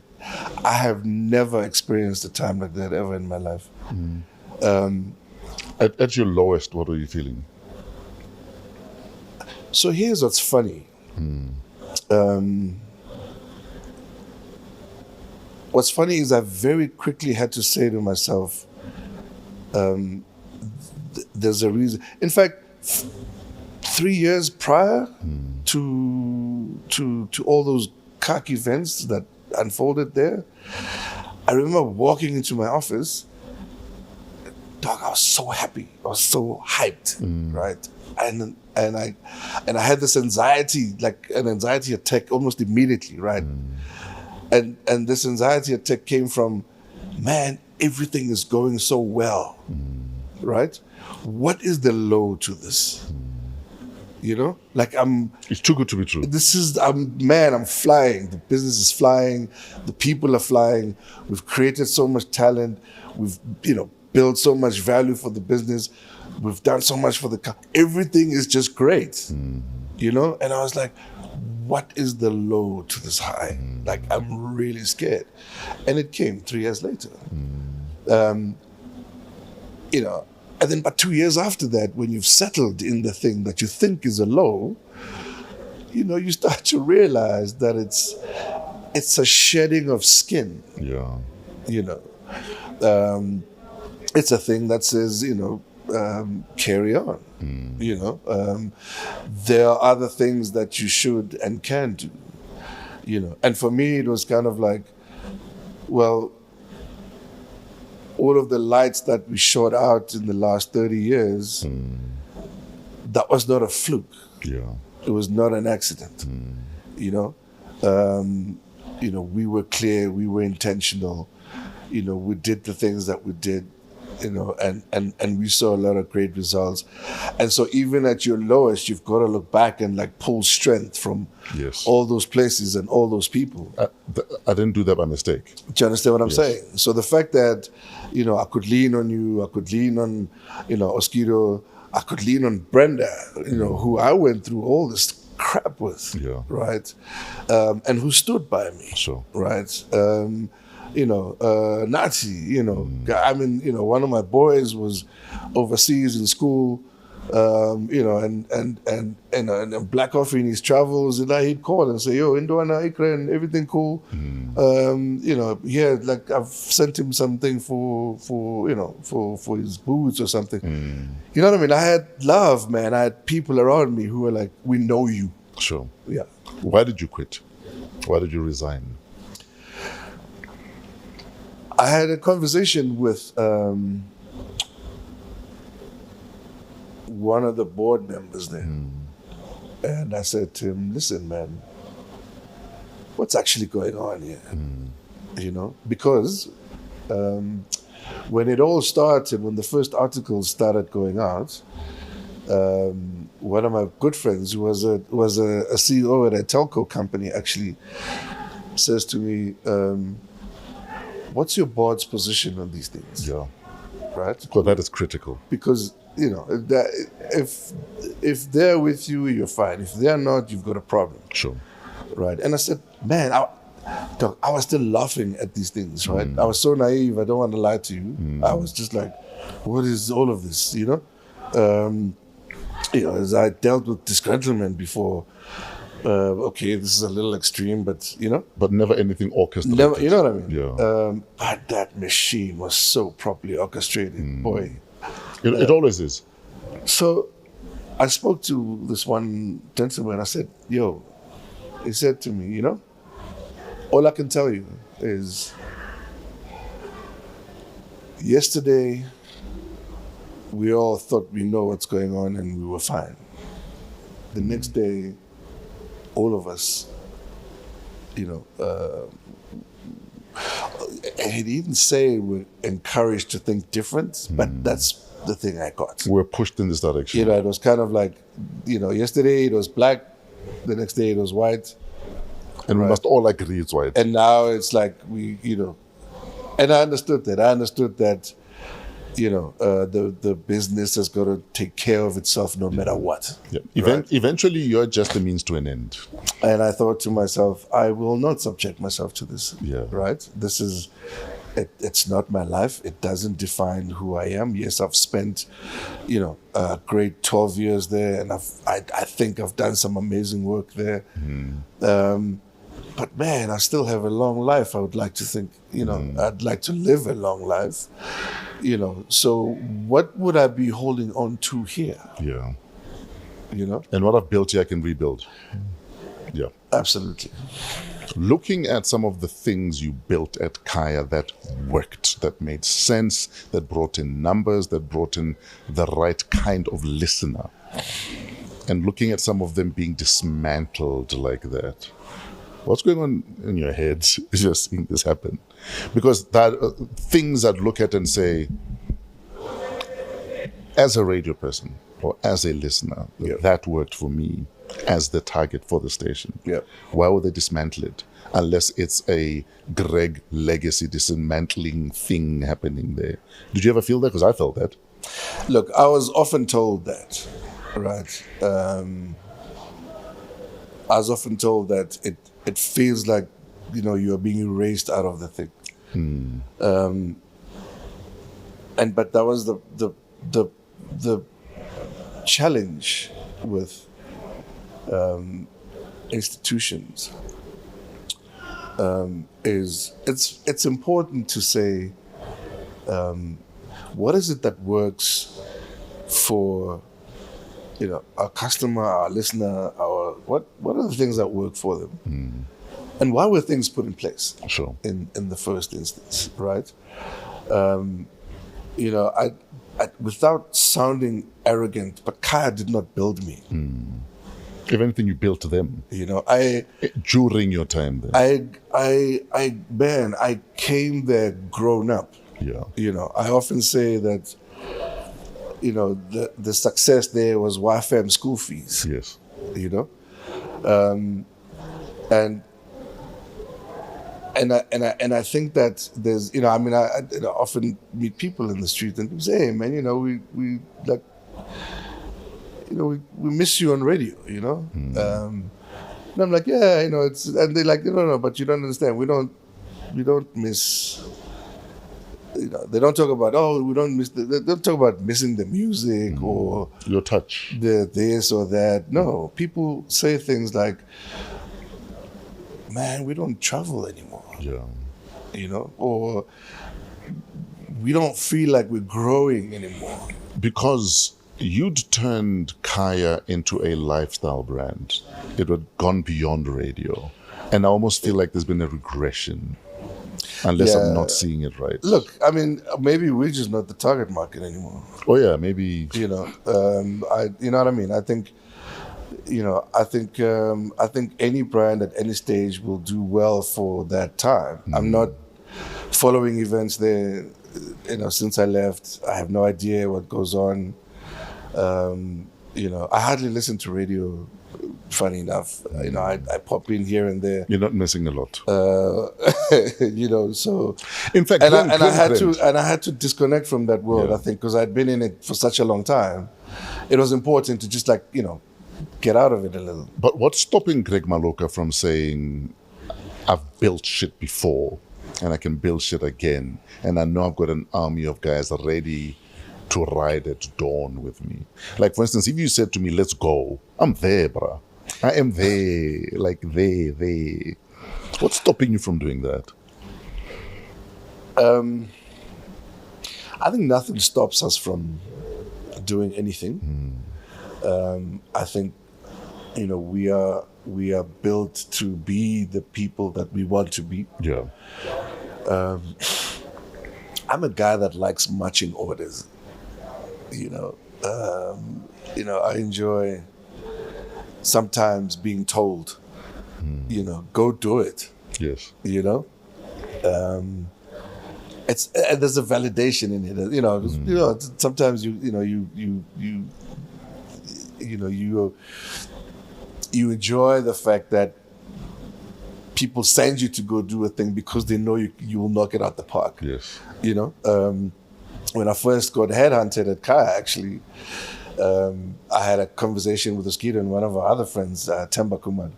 have never experienced a time like that ever in my life. At your lowest, what were you feeling? So here's what's funny. What's funny is I very quickly had to say to myself, there's a reason. In fact, 3 years prior to all those CAC events that unfolded there, I remember walking into my office. Dog, I was so happy. I was so hyped, right? And I had this anxiety, like an anxiety attack almost immediately, right? And this anxiety attack came from, man, everything is going so well, right? What is the low to this? You know, like it's too good to be true. I'm flying. The business is flying. The people are flying. We've created so much talent. We've, you know, built so much value for the business. We've done so much for everything is just great, you know? And I was like, what is the low to this high? Like, I'm really scared. And it came 3 years later. You know, and then about 2 years after that, when you've settled in the thing that you think is a low, you know, you start to realize that it's a shedding of skin. Yeah. You know, it's a thing that says, you know, carry on. You know, there are other things that you should and can do. You know, and for me, it was kind of like, well, all of the lights that we shot out in the last 30 years, that was not a fluke. Yeah. It was not an accident. You know, we were clear, we were intentional. You know, we did the things that we did, you know, and we saw a lot of great results. And so even at your lowest, you've got to look back and like pull strength from all those places and all those people. I didn't do that by mistake. Do you understand what I'm saying? So the fact that, you know, I could lean on you, I could lean on, you know, Oskido, I could lean on Brenda, you know, who I went through all this crap with, right? And who stood by me, right? You know, Nati, you know, I mean, you know, one of my boys was overseas in school, You know, and Black Coffee in his travels, and he'd call and say, "Yo, Indwana, Ikra, and everything cool." You know, yeah, like I've sent him something for his boots or something. You know what I mean? I had love, man. I had people around me who were like, "We know you." Sure. Yeah. Why did you quit? Why did you resign? I had a conversation with one of the board members there. And I said to him, "Listen, man, what's actually going on here?" You know, because when it all started, when the first articles started going out, one of my good friends, who was a CEO at a telco company, actually says to me, "What's your board's position on these things?" Yeah. Right? Because that is critical. Because, you know, if they're with you, you're fine. If they're not, you've got a problem. Sure. Right? And I said, man, I was still laughing at these things, right? I was so naive, I don't want to lie to you. I was just like, what is all of this, you know? You know, as I dealt with disgruntlement before, okay, this is a little extreme, but, you know. But never anything orchestrated. Never, you know what I mean? Yeah. But that machine was so properly orchestrated, boy. It always is. So I spoke to this one gentleman. I said, "Yo," he said to me, "You know, all I can tell you is yesterday we all thought we know what's going on and we were fine. The next day, all of us, you know, and he didn't say we're encouraged to think different, but that's the thing I got. We're pushed in this direction. You know, it was kind of like, you know, yesterday it was black, the next day it was white. And we must all agree it's white. And now it's like we, you know, and I understood that. I understood that, you know, the business has got to take care of itself no matter what. Yeah. Right? Eventually, you're just a means to an end. And I thought to myself, I will not subject myself to this. Yeah. Right? This is, it's not my life. It doesn't define who I am. Yes, I've spent, you know, a great 12 years there, and I think I've done some amazing work there. But man, I still have a long life. I would like to think, you know, I'd like to live a long life, you know. So what would I be holding on to here? Yeah. You know? And what I've built here, I can rebuild. Yeah. Absolutely. Looking at some of the things you built at Kaya that worked, that made sense, that brought in numbers, that brought in the right kind of listener, and looking at some of them being dismantled like that, what's going on in your head is you're seeing this happen? Because that things I'd look at and say, as a radio person or as a listener, that worked for me as the target for the station. Yeah. Why would they dismantle it? Unless it's a Greg legacy dismantling thing happening there. Did you ever feel that? Because I felt that. Look, I was often told that, right? I was often told that it feels like, you know, you are being erased out of the thing. But that was the challenge with institutions. Is it's important to say, what is it that works for, you know, our customer, our listener, what are the things that work for them? And why were things put in place? Sure. In the first instance, right? You know, I without sounding arrogant, but Kaya did not build me. If anything, you built them. You know, during your time there. I came there grown up. Yeah. You know, I often say that, you know, the success there was WAW FM school fees. Yes. You know, and I think that there's, you know, I mean, I often meet people in the street and people say, "Hey, man, you know, we like, you know, we miss you on radio, you know." And I'm like, "Yeah, you know, it's," and they're like, "No, but you don't understand. We don't miss they don't talk about, we don't miss they don't talk about missing the music or your touch, the this or that. No, people say things like, man, we don't travel anymore. Yeah. Or we don't feel like we're growing anymore. Because you'd turned Kaya into a lifestyle brand. It had gone beyond radio. And I almost feel like there's been a regression. Unless I'm not seeing it right. Look, I mean, maybe we're just not the target market anymore. Oh yeah, maybe. You know what I mean? I think, I think any brand at any stage will do well for that time. I'm not following events there. Since I left, I have no idea what goes on. I hardly listen to radio. Funny enough, I pop in here and there. You're not missing a lot. So in fact, I had to disconnect from that world. I think because I'd been in it for such a long time, it was important to just get out of it a little. But what's stopping Greg Maloka from saying, "I've built shit before, and I can build shit again, and I know I've got an army of guys ready to ride at dawn with me"? Like, for instance, if you said to me, "Let's go," I'm there, bruh. I am there, there. What's stopping you from doing that? I think nothing stops us from doing anything. I think, we are built to be the people that we want to be. Yeah. I'm a guy that likes marching orders. I enjoy sometimes being told, go do it. Yes. It's there's a validation in it. Sometimes you enjoy the fact that people send you to go do a thing because they know you will knock it out the park. Yes. When I first got headhunted at Kaya, actually, I had a conversation with Oskido and one of our other friends, Temba Kumar.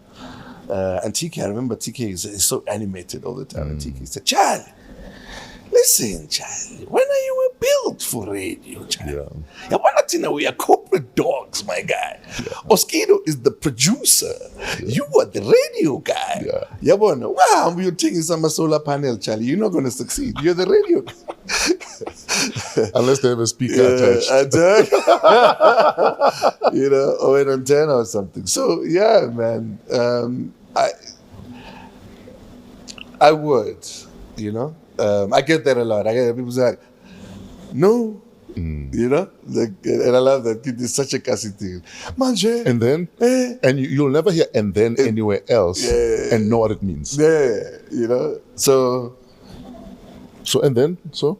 And TK, I remember TK is so animated all the time. And TK said, "Charlie, listen, Charlie, when are you built for radio, Charlie? Yeah. We are corporate dogs, my guy. Oskido is the producer. You are the radio guy. Yeah. Wow, you're taking some solar panel, Charlie. You're not going to succeed. You're the radio guy." Unless they have a speaker attached. Or an antenna or something. So, yeah, man. I would, I get that a lot. I get people say, like, no. And I love that. It is such a Kasi thing. Manje. And then? And you'll never hear "and then" anywhere else and know what it means. Yeah, So, and then? So?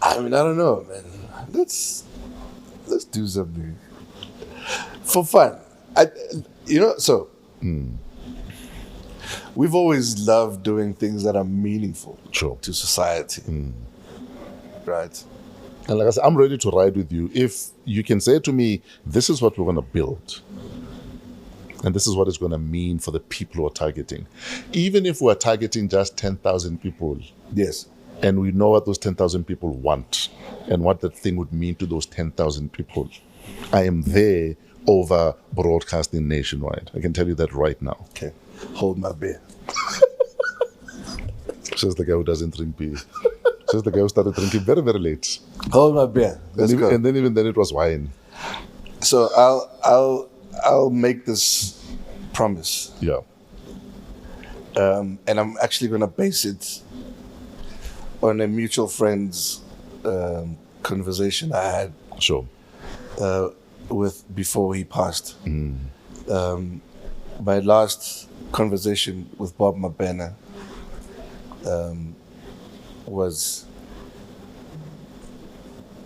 I mean, I don't know, man. Let's do something for fun. We've always loved doing things that are meaningful to society. Right? And like I said, I'm ready to ride with you. If you can say to me, "This is what we're going to build, and this is what it's going to mean for the people who are targeting." Even if we're targeting just 10,000 people. Yes. And we know what those 10,000 people want and what that thing would mean to those 10,000 people. I am there over broadcasting nationwide. I can tell you that right now. Okay. Hold my beer. Says the guy who doesn't drink beer. Says the guy who started drinking very, very late. Hold my beer. Let's go. And then even then it was wine. So I'll make this promise. Yeah. And I'm actually going to base it on a mutual friend's conversation I had with before he passed. My last conversation with Bob Mabena was,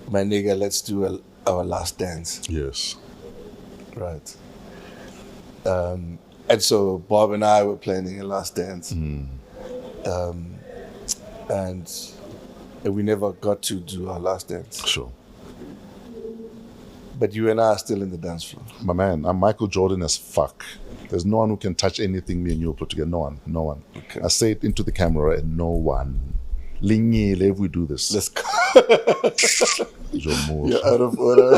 "My nigga, let's do our last dance." Yes. Right. And so Bob and I were planning a last dance. And we never got to do our last dance. Sure. But you and I are still in the dance floor. My man, I'm Michael Jordan as fuck. There's no one who can touch anything me and you put together. No one. Okay. I say it into the camera and no one. Linyele if we do this. Let's go. You're out of order.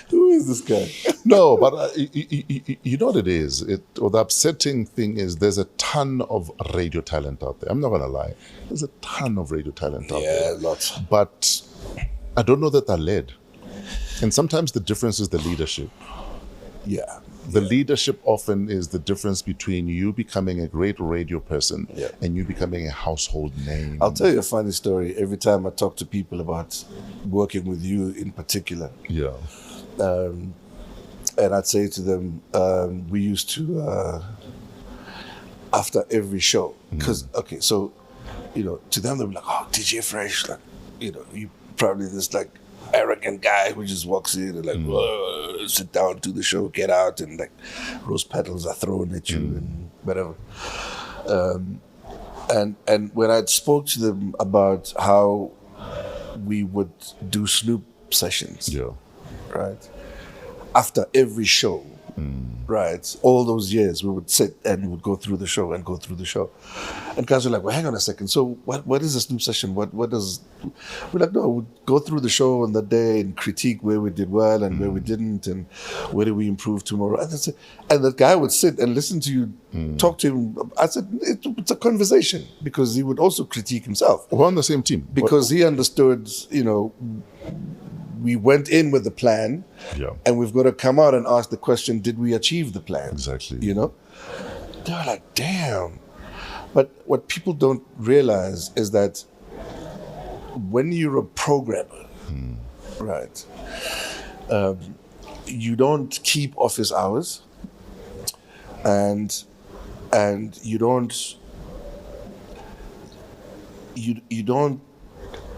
Who is this guy? No, but you know what it is? The upsetting thing is there's a ton of radio talent out there. I'm not going to lie. There's a ton of radio talent out there. Yeah, lots. But I don't know that they're led. And sometimes the difference is the leadership. Yeah. The leadership often is the difference between you becoming a great radio person and you becoming a household name. I'll tell you a funny story. Every time I talk to people about working with you in particular. Yeah. And I'd say to them, we used to, after every show, because, okay, so, you know, to them, they'll be like, oh, DJ Fresh, like, you know, you probably this, like, arrogant guy who just walks in and, like, sit down, do the show, get out, and, like, rose petals are thrown at you and whatever. And when I spoke to them about how we would do Snoop sessions, right? After every show, right? All those years, we would sit and we would go through the show. And guys were like, well, hang on a second. So what is a Snoop session? What does... We're like, no, we'd go through the show on that day and critique where we did well and where we didn't and where do we improve tomorrow. And the guy would sit and listen to you, talk to him. I said, it's a conversation because he would also critique himself. We're on the same team. Because he understood, you know... We went in with the plan, and we've got to come out and ask the question, did we achieve the plan? Exactly. You know? They were like, damn. But what people don't realize is that when you're a programmer, right, you don't keep office hours, and you don't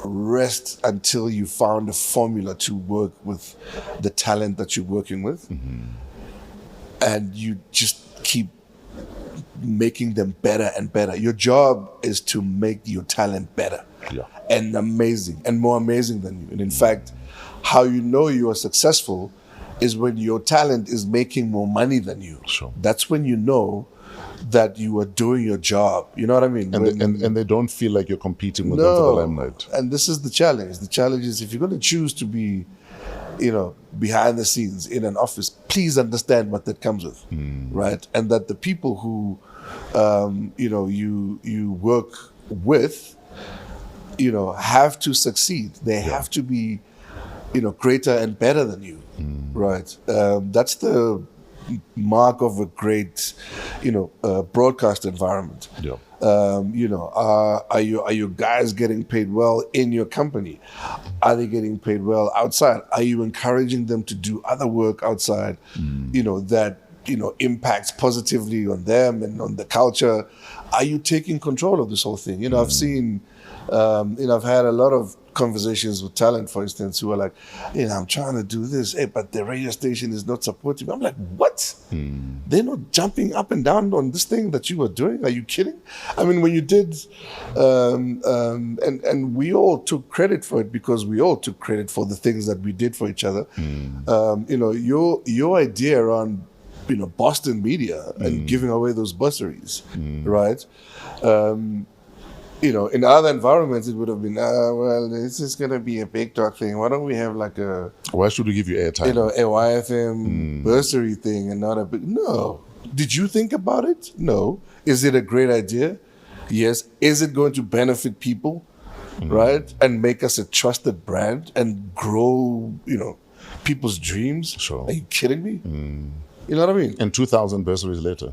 rest until you found a formula to work with the talent that you're working with. And you just keep making them better and better. Your job is to make your talent better and amazing and more amazing than you. And in fact, how you know you are successful is when your talent is making more money than you. That's when you know that you are doing your job. You know what I mean? And they don't feel like you're competing with them for the limelight. And this is the challenge. The challenge is if you're going to choose to be, you know, behind the scenes in an office, please understand what that comes with, right? And that the people who, you know, you work with, you know, have to succeed. They have to be, you know, greater and better than you, right? That's the mark of a great, you know, broadcast environment. You know, are your guys getting paid well in your company? Are they getting paid well outside? Are you encouraging them to do other work outside, you know, that, you know, impacts positively on them and on the culture? Are you taking control of this whole thing? You know, I've seen, you know, I've had a lot of conversations with talent, for instance, who are like, you know, I'm trying to do this, but the radio station is not supporting me. I'm like, what? They're not jumping up and down on this thing that you are doing? Are you kidding? I mean, when you did, and we all took credit for it because we all took credit for the things that we did for each other. You know, your idea around, you know, Boston media and giving away those bursaries, right? You know, in other environments, it would have been, well, this is going to be a big talk thing. Why don't we have like a... Why should we give you airtime? You know, a YFM bursary thing and not a big... No. Did you think about it? No. Is it a great idea? Yes. Is it going to benefit people, right? And make us a trusted brand and grow, you know, people's dreams? Sure. Are you kidding me? You know what I mean? And 2,000 bursaries later.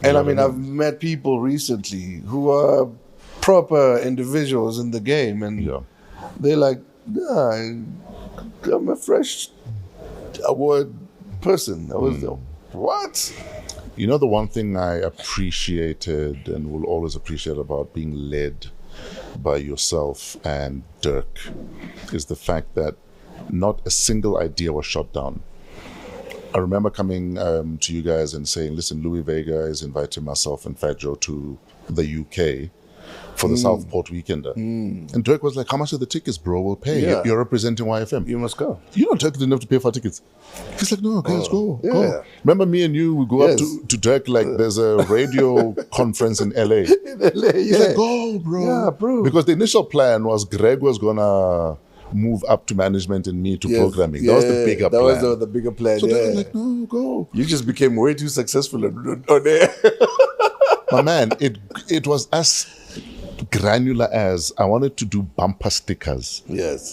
And I mean, I've met people recently who are proper individuals in the game, and they're like, nah, I'm a fresh award person. I was what? You know, the one thing I appreciated and will always appreciate about being led by yourself and Dirk is the fact that not a single idea was shot down. I remember coming to you guys and saying, listen, Louis Vega is inviting myself and Fat Joe to the UK. for the Southport Weekender. And Dirk was like, how much are the tickets, bro? We'll pay. Yeah. You're representing YFM. You must go. You know, Dirk didn't have to pay for tickets. He's like, no, okay, let's go. Yeah. Go. Remember me and you, we go up to Dirk, like there's a radio conference in LA. In LA, He's like, go, bro. Yeah, bro. Because the initial plan was Greg was going to move up to management and me to programming. That was the bigger plan. That was the bigger plan, So they were like, no, go. You just became way too successful on air. My man, it was as granular as I wanted to do bumper stickers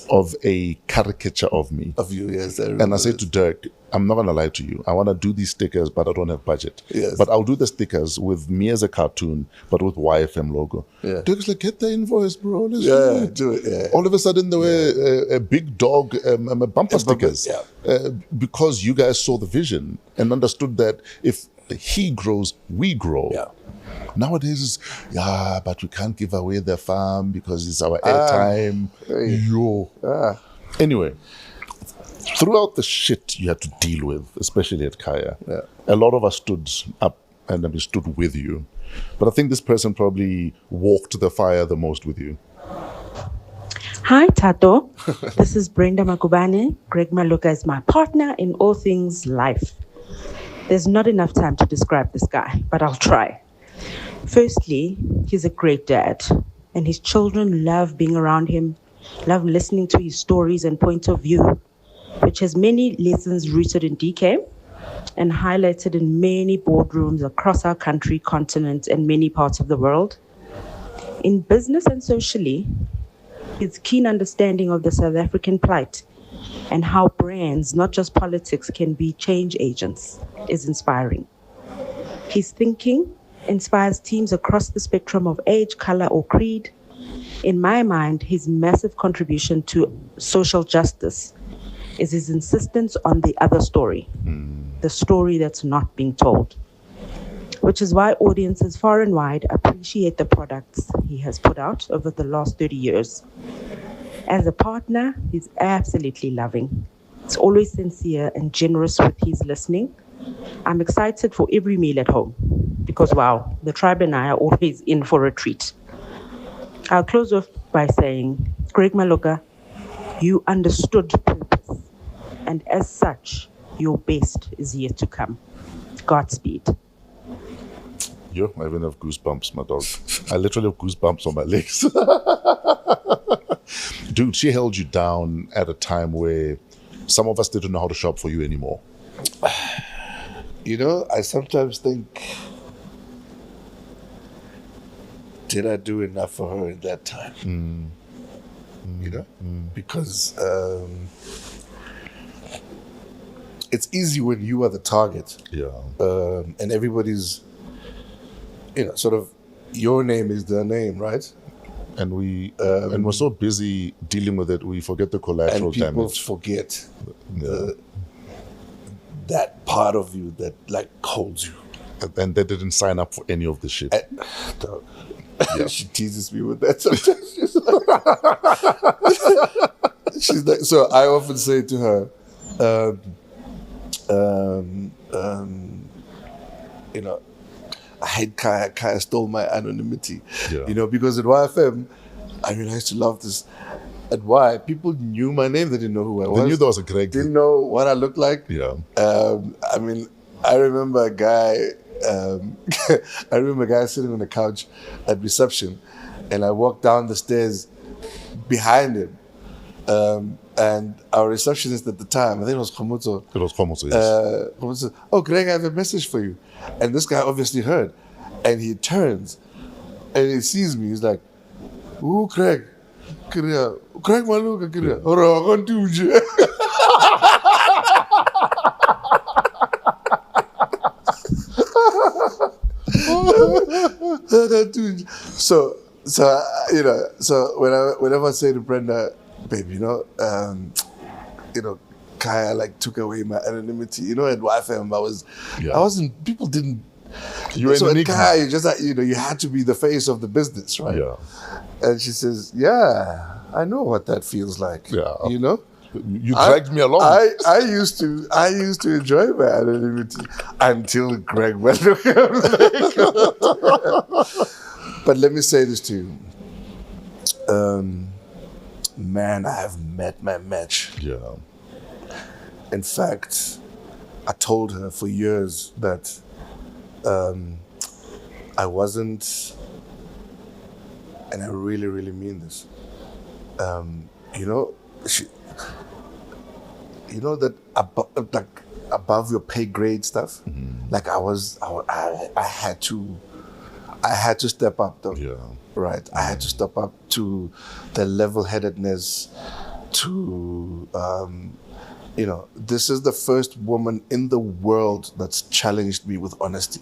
of a caricature of me. Of you, yes. And I said to Dirk, I'm not going to lie to you. I want to do these stickers, but I don't have budget. Yes. But I'll do the stickers with me as a cartoon, but with YFM logo. Yeah. Dirk's like, get the invoice, bro. Let's do it. Yeah. All of a sudden, there were a big dog bumper stickers. Because you guys saw the vision and understood that if he grows, we grow. Yeah. Nowadays, but we can't give away the farm because it's our airtime. Anyway, throughout the shit you had to deal with, especially at Kaya, a lot of us stood up and we stood with you. But I think this person probably walked the fire the most with you. Hi, Tato. This is Brenda Makubane. Greg Maloka is my partner in all things life. There's not enough time to describe this guy, but I'll try. Firstly, he's a great dad, and his children love being around him, love listening to his stories and point of view, which has many lessons rooted in DK and highlighted in many boardrooms across our country, continent, and many parts of the world. In business and socially, his keen understanding of the South African plight and how brands, not just politics, can be change agents is inspiring. His thinking inspires teams across the spectrum of age, color, or creed. In my mind, his massive contribution to social justice is his insistence on the other story, the story that's not being told, which is why audiences far and wide appreciate the products he has put out over the last 30 years. As a partner, he's absolutely loving. He's always sincere and generous with his listening. I'm excited for every meal at home because, wow, the tribe and I are always in for a treat. I'll close off by saying, Greg Maloka, you understood purpose, and as such, your best is yet to come. Godspeed. Yo, I even have goosebumps, my dog. I literally have goosebumps on my legs. Dude, she held you down at a time where some of us didn't know how to shop for you anymore. You know, I sometimes think, did I do enough for her at that time? You know? Because it's easy when you are the target. Yeah. And everybody's, sort of, your name is their name, right? And we're so busy dealing with it, we forget the collateral damage. And people forget that part of you that holds you. And they didn't sign up for any of the shit. She teases me with that sometimes. She's like, so I often say to her, I hate Kaya. Kaya stole my anonymity. Because at YFM, I used to love this. At Y, people knew my name. They didn't know who I was. They knew there was a Greg. Didn't know what I looked like. Yeah. I remember a guy. I remember a guy sitting on the couch at reception, and I walked down the stairs behind him. And our receptionist at the time, I think it was Khomutso. It was Khomutso, yes. Khomutso, oh, Greg, I have a message for you. And this guy obviously heard. And he turns and he sees me. He's like, ooh, Greg. Greg Maloka, Greg. So whenever I say to Brenda, babe, Kaya took away my anonymity. At YFM, I wasn't. People didn't. You were so an at Kaya, you just you had to be the face of the business, right? Yeah. And she says, "Yeah, I know what that feels like." Yeah. You dragged me along. I used to enjoy my anonymity until Greg went. But let me say this to you. Man, I have met my match. Yeah. In fact, I told her for years that I wasn't, and I really, really mean this. That above your pay grade stuff. Mm-hmm. Like I had to step up though. Yeah. Right. I had to step up to the level-headedness, to this is the first woman in the world that's challenged me with honesty.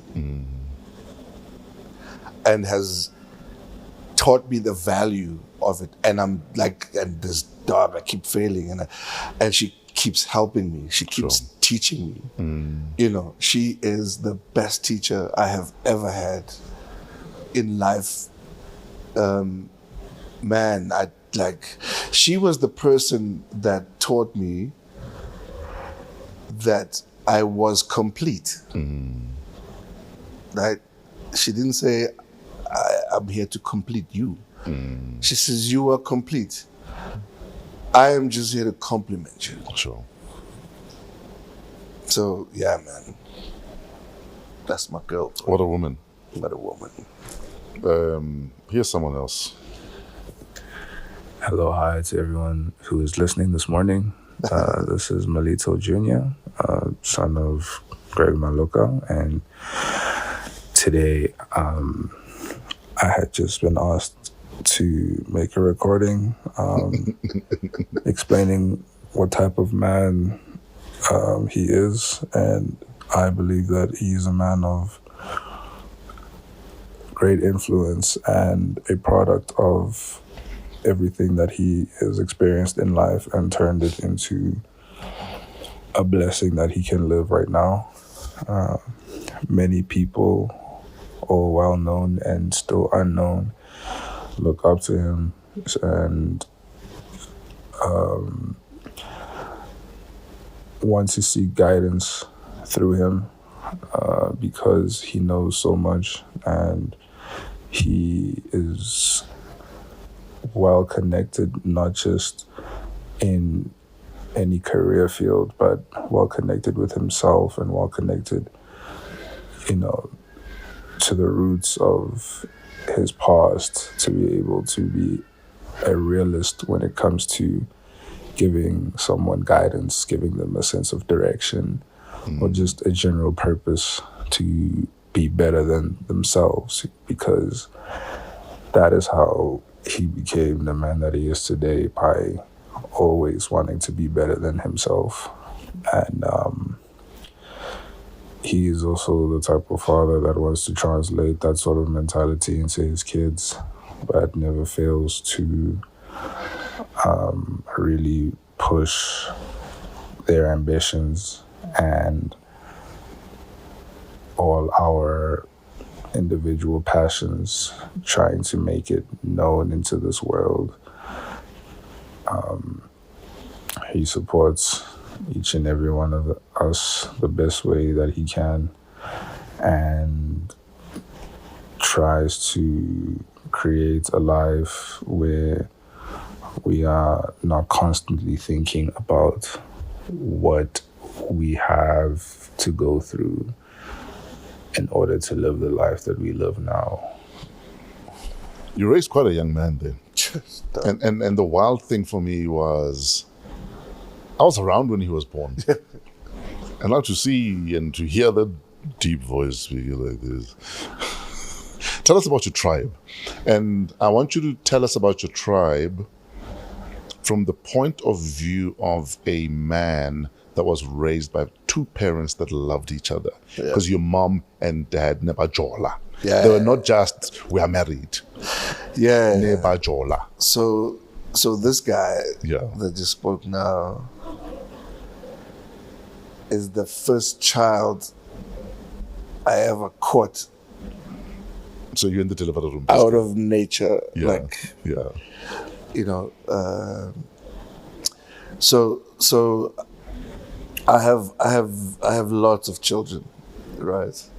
And has taught me the value of it. And I'm like, and this dog, I keep failing, and she keeps helping me. She keeps teaching me. She is the best teacher I have ever had in life. Man, she was the person that taught me that I was complete. Right? She didn't say, I'm here to complete you. She says, you are complete. I am just here to compliment you. Sure. So, yeah, man. That's my girl. What a woman. What a woman. Here's someone else. Hello, hi to everyone who is listening this morning. This is Malito Jr., son of Greg Maloka, and today I had just been asked to make a recording explaining what type of man he is, and I believe that he's a man of great influence and a product of everything that he has experienced in life and turned it into a blessing that he can live right now. Many people, all well-known and still unknown, look up to him and want to seek guidance through him because he knows so much and he is well connected, not just in any career field, but well connected with himself and well connected, to the roots of his past, to be able to be a realist when it comes to giving someone guidance, giving them a sense of direction, or just a general purpose to be better than themselves, because that is how he became the man that he is today, by always wanting to be better than himself. And he is also the type of father that wants to translate that sort of mentality into his kids, but never fails to really push their ambitions and all our individual passions, trying to make it known into this world. He supports each and every one of us the best way that he can, and tries to create a life where we are not constantly thinking about what we have to go through in order to live the life that we live now. You raised quite a young man then. And the wild thing for me was, I was around when he was born. And now to see and to hear that deep voice speaking like this. Tell us about your tribe. And I want you to tell us about your tribe from the point of view of a man that was raised by two parents that loved each other. Because your mom and dad never jola. They were not just, we are married. Never jola. So this guy that just spoke now is the first child I ever caught. So you're in the delivery room. Out of nature. So I have lots of children, right?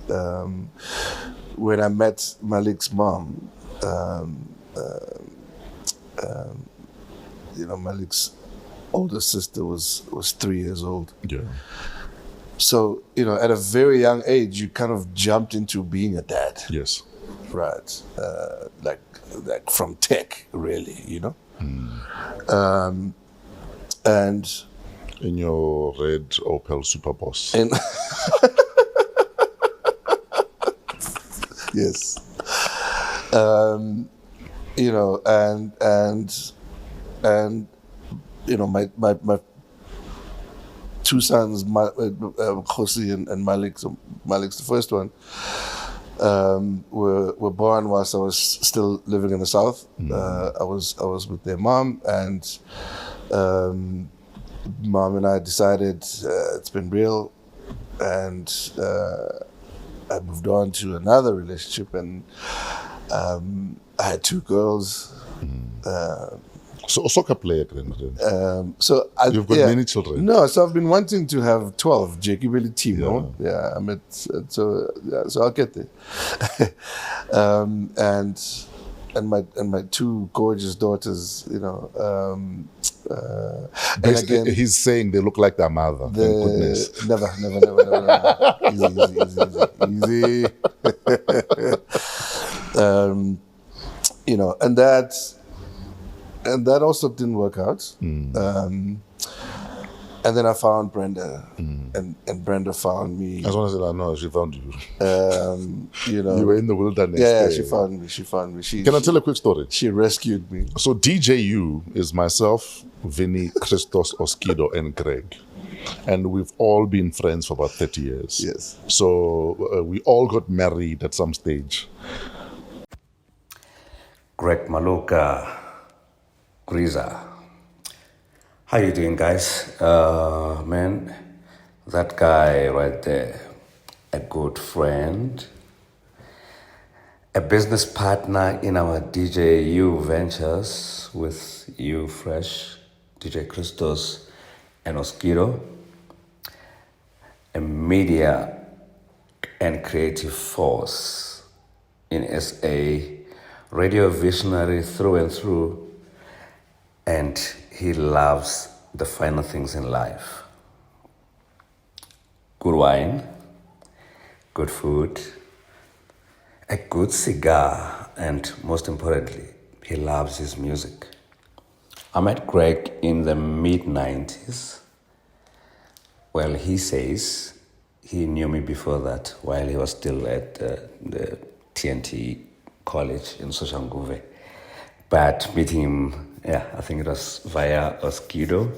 When I met Malik's mom, Malik's older sister was 3 years old. Yeah. So, at a very young age, you kind of jumped into being a dad. Yes. Right. Like from tech, really, And in your red Opel Superboss. And yes. My two sons, Khosi and Malik. So Malik's the first one. Were born whilst I was still living in the south. I was with their mom, and mom and I decided it's been real, and I moved on to another relationship, and I had 2 girls. So a soccer player, you've got many children. No, so I've been wanting to have 12. Jackie Billy team, no? Yeah, I'm at so I'll get there. And my 2 gorgeous daughters, and again, he's saying they look like their mother. Thank goodness. Never. Easy. And that also didn't work out. And then I found Brenda, and Brenda found me. As long as I know, she found you. You were in the wilderness. Yeah, she found me. Can I tell a quick story? She rescued me. So DJU is myself, Vinny, Christos, Oskido, and Greg. And we've all been friends for about 30 years. Yes. So we all got married at some stage. Greg Maloka, Griza. How you doing, guys? Man, that guy right there, a good friend, a business partner in our DJU ventures with you, Fresh, DJ Christos, and Oskido, a media and creative force in SA, radio visionary through and through, and he loves the finer things in life. Good wine, good food, a good cigar, and most importantly, he loves his music. I met Greg in the mid-90s. Well, he says he knew me before that while he was still at the TNT college in Soshanguve. But meeting him, I think it was via Oskido,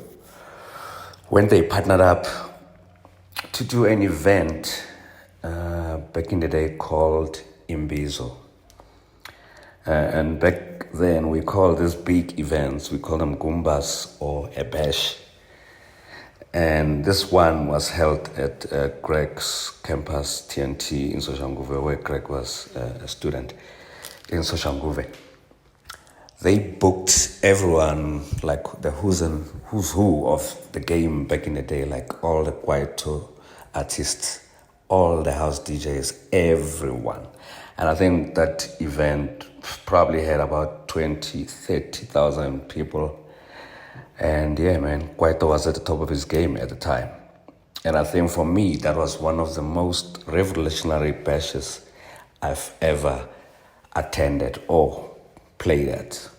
when they partnered up to do an event back in the day called Imbizo. And back then we called these big events, we call them Gumbas or a bash. And this one was held at Greg's campus, TNT in Soshanguve, where Greg was a student in Soshanguve. They booked everyone, like the who's who of the game back in the day, like all the Kwaito artists, all the house DJs, everyone. And I think that event probably had about 20, 30,000 people. And yeah, man, Kwaito was at the top of his game at the time. And I think for me, that was one of the most revolutionary bashes I've ever attended or played at.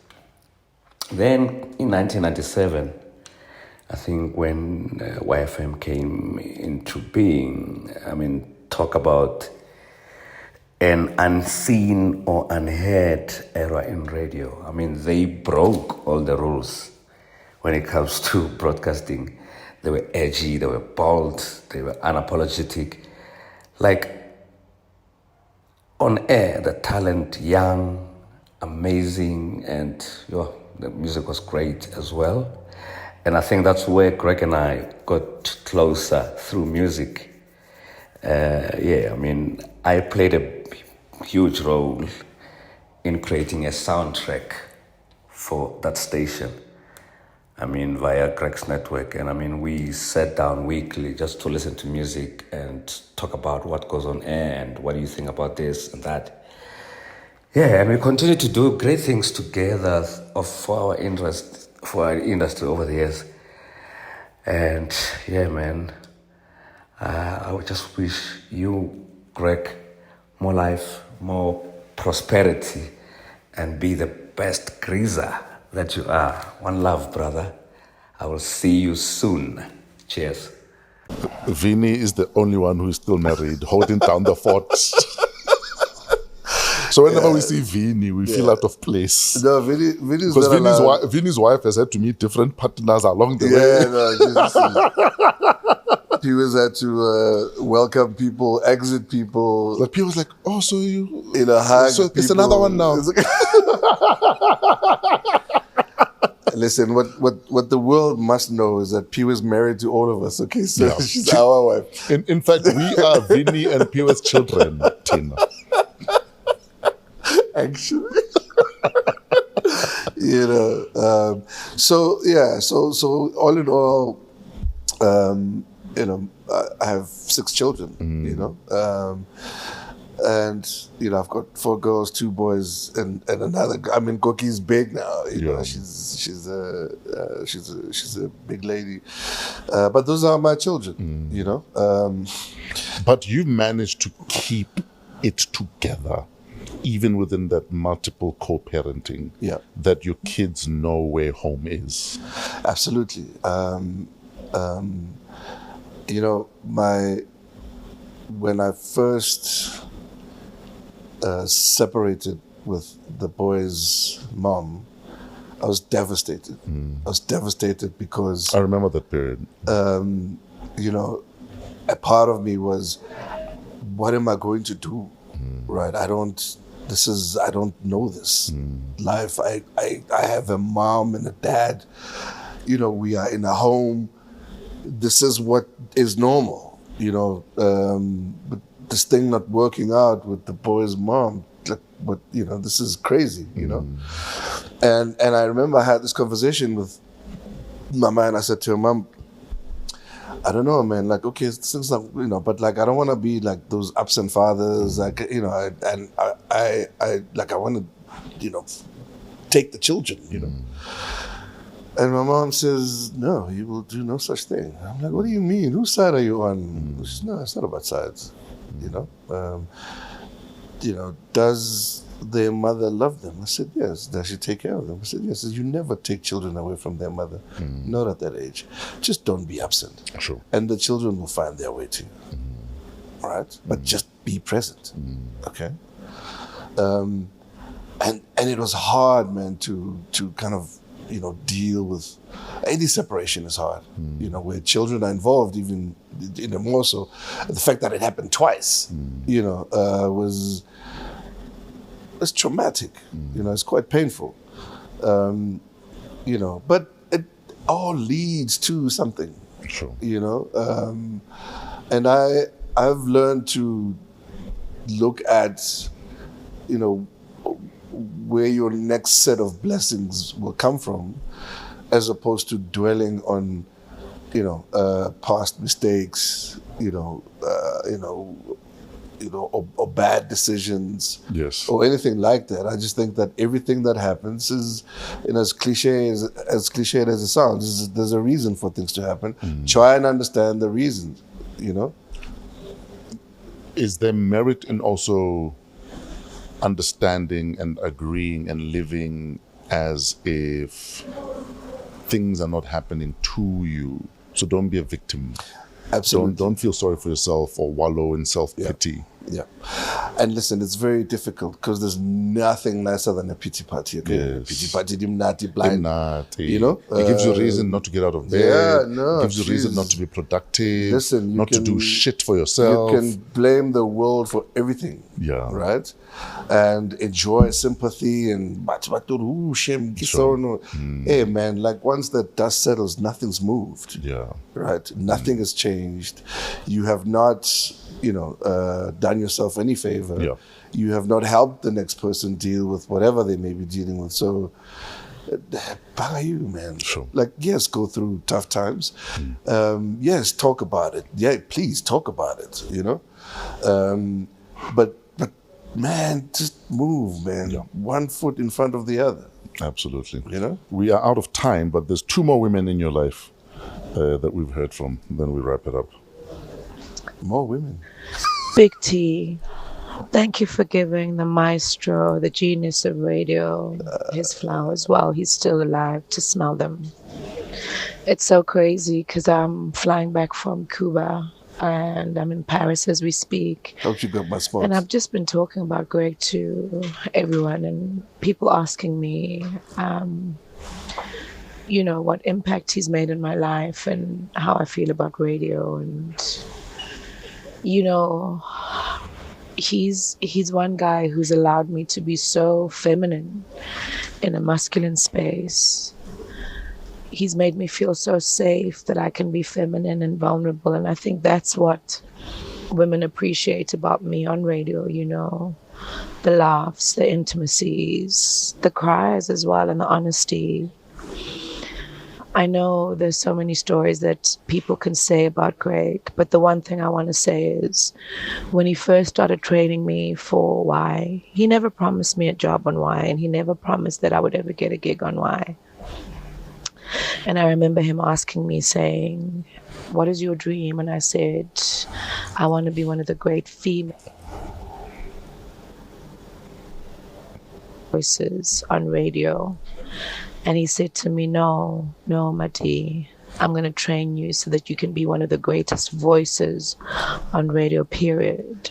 Then in 1997, I think when WAW FM came into being, talk about an unseen or unheard era in radio. They broke all the rules when it comes to broadcasting. They were edgy, they were bold, they were unapologetic. Like, on air, the talent, young, amazing, and the music was great as well. And I think that's where Greg and I got closer through music. I played a huge role in creating a soundtrack for that station. Via Greg's network. And we sat down weekly just to listen to music and talk about what goes on air and what do you think about this and that. Yeah, and we continue to do great things together for our industry over the years. And yeah, man, I would just wish you, Greg, more life, more prosperity, and be the best greaser that you are. One love, brother. I will see you soon. Cheers. Vinny is the only one who is still married, holding down the fort. So whenever we see Vinny, we feel out of place. No, Vinny's because Vinny's wife has had to meet different partners along the way. He was had to welcome people, exit people. Like people was like, oh, so you hug. So it's another one now. Listen, what the world must know is that P was married to all of us. Okay, so she's our wife. In fact, we are Vinny and Piwa's children, Tina. Actually, so all in all, I have 6 children, and I've got 4 girls, 2 boys, and another. I mean, Koki's big now. She's a big lady. But those are my children. But you managed to keep it together, even within that multiple co-parenting. Yeah. That your kids know where home is. Absolutely. When I first separated with the boy's mom, I was devastated. I was devastated because I remember that period. A part of me was, what am I going to do? Right? I don't know this life. I have a mom and a dad. We are in a home. This is what is normal, but this thing not working out with the boy's mom, this is crazy, And I remember I had this conversation with my man. I said to her, Mom, I don't know, man, okay, things like, but I don't want to be like those absent fathers, I want to, take the children, And my mom says, no, you will do no such thing. I'm like, what do you mean? Whose side are you on? She says, no, it's not about sides. Does their mother love them? I said, yes. Does she take care of them? I said, yes. You never take children away from their mother. Not at that age. Just don't be absent. Sure. And the children will find their way to you. All right? But just be present. Okay? And it was hard, man, to kind of, deal with any separation is hard, where children are involved, even more so. The fact that it happened twice, was traumatic. It's quite painful. But it all leads to something. Sure. And I've learned to look at, where your next set of blessings will come from, as opposed to dwelling on, past mistakes, or bad decisions, yes, or anything like that. I just think that everything that happens is, as cliched as it sounds, there's a reason for things to happen. Try and understand the reasons, Is there merit in also understanding and agreeing and living as if things are not happening to you? So don't be a victim. Absolutely. Don't feel sorry for yourself or wallow in self-pity. Yeah. And listen, it's very difficult because there's nothing nicer than a pity party. Okay? Yes. Pity party, dimnati, blind. It gives you a reason not to get out of bed. Yeah, no. It gives you a reason not to be productive. Listen, not to do shit for yourself. You can blame the world for everything. Yeah. Right? And enjoy sympathy and shame. Sure. Hey man, once the dust settles, nothing's moved. Yeah. Right? Nothing has changed. You have not, done yourself any favor. Yeah. You have not helped the next person deal with whatever they may be dealing with. So, by you, man. Sure. Yes, go through tough times. Yes, talk about it. Yeah, please talk about it. But man, just move, man. Yeah. One foot in front of the other. Absolutely. You know? We are out of time, but there's 2 more women in your life that we've heard from. Then we wrap it up. More women. Big T, thank you for giving the maestro, the genius of radio, his flowers while he's still alive to smell them. It's so crazy because I'm flying back from Cuba and I'm in Paris as we speak. Hope you got my spots. And I've just been talking about Greg to everyone and people asking me, you know, what impact he's made in my life and how I feel about radio. And, you know, he's one guy who's allowed me to be so feminine in a masculine space. He's made me feel so safe that I can be feminine and vulnerable. And I think that's what women appreciate about me on radio, you know, the laughs, the intimacies, the cries as well, and the honesty. I know there's so many stories that people can say about Greg, but the one thing I want to say is when he first started training me for Y, he never promised me a job on Y, and he never promised that I would ever get a gig on Y. And I remember him asking me, saying, what is your dream? And I said, I want to be one of the great female voices on radio. And he said to me, no, Mati, I'm going to train you so that you can be one of the greatest voices on radio, period.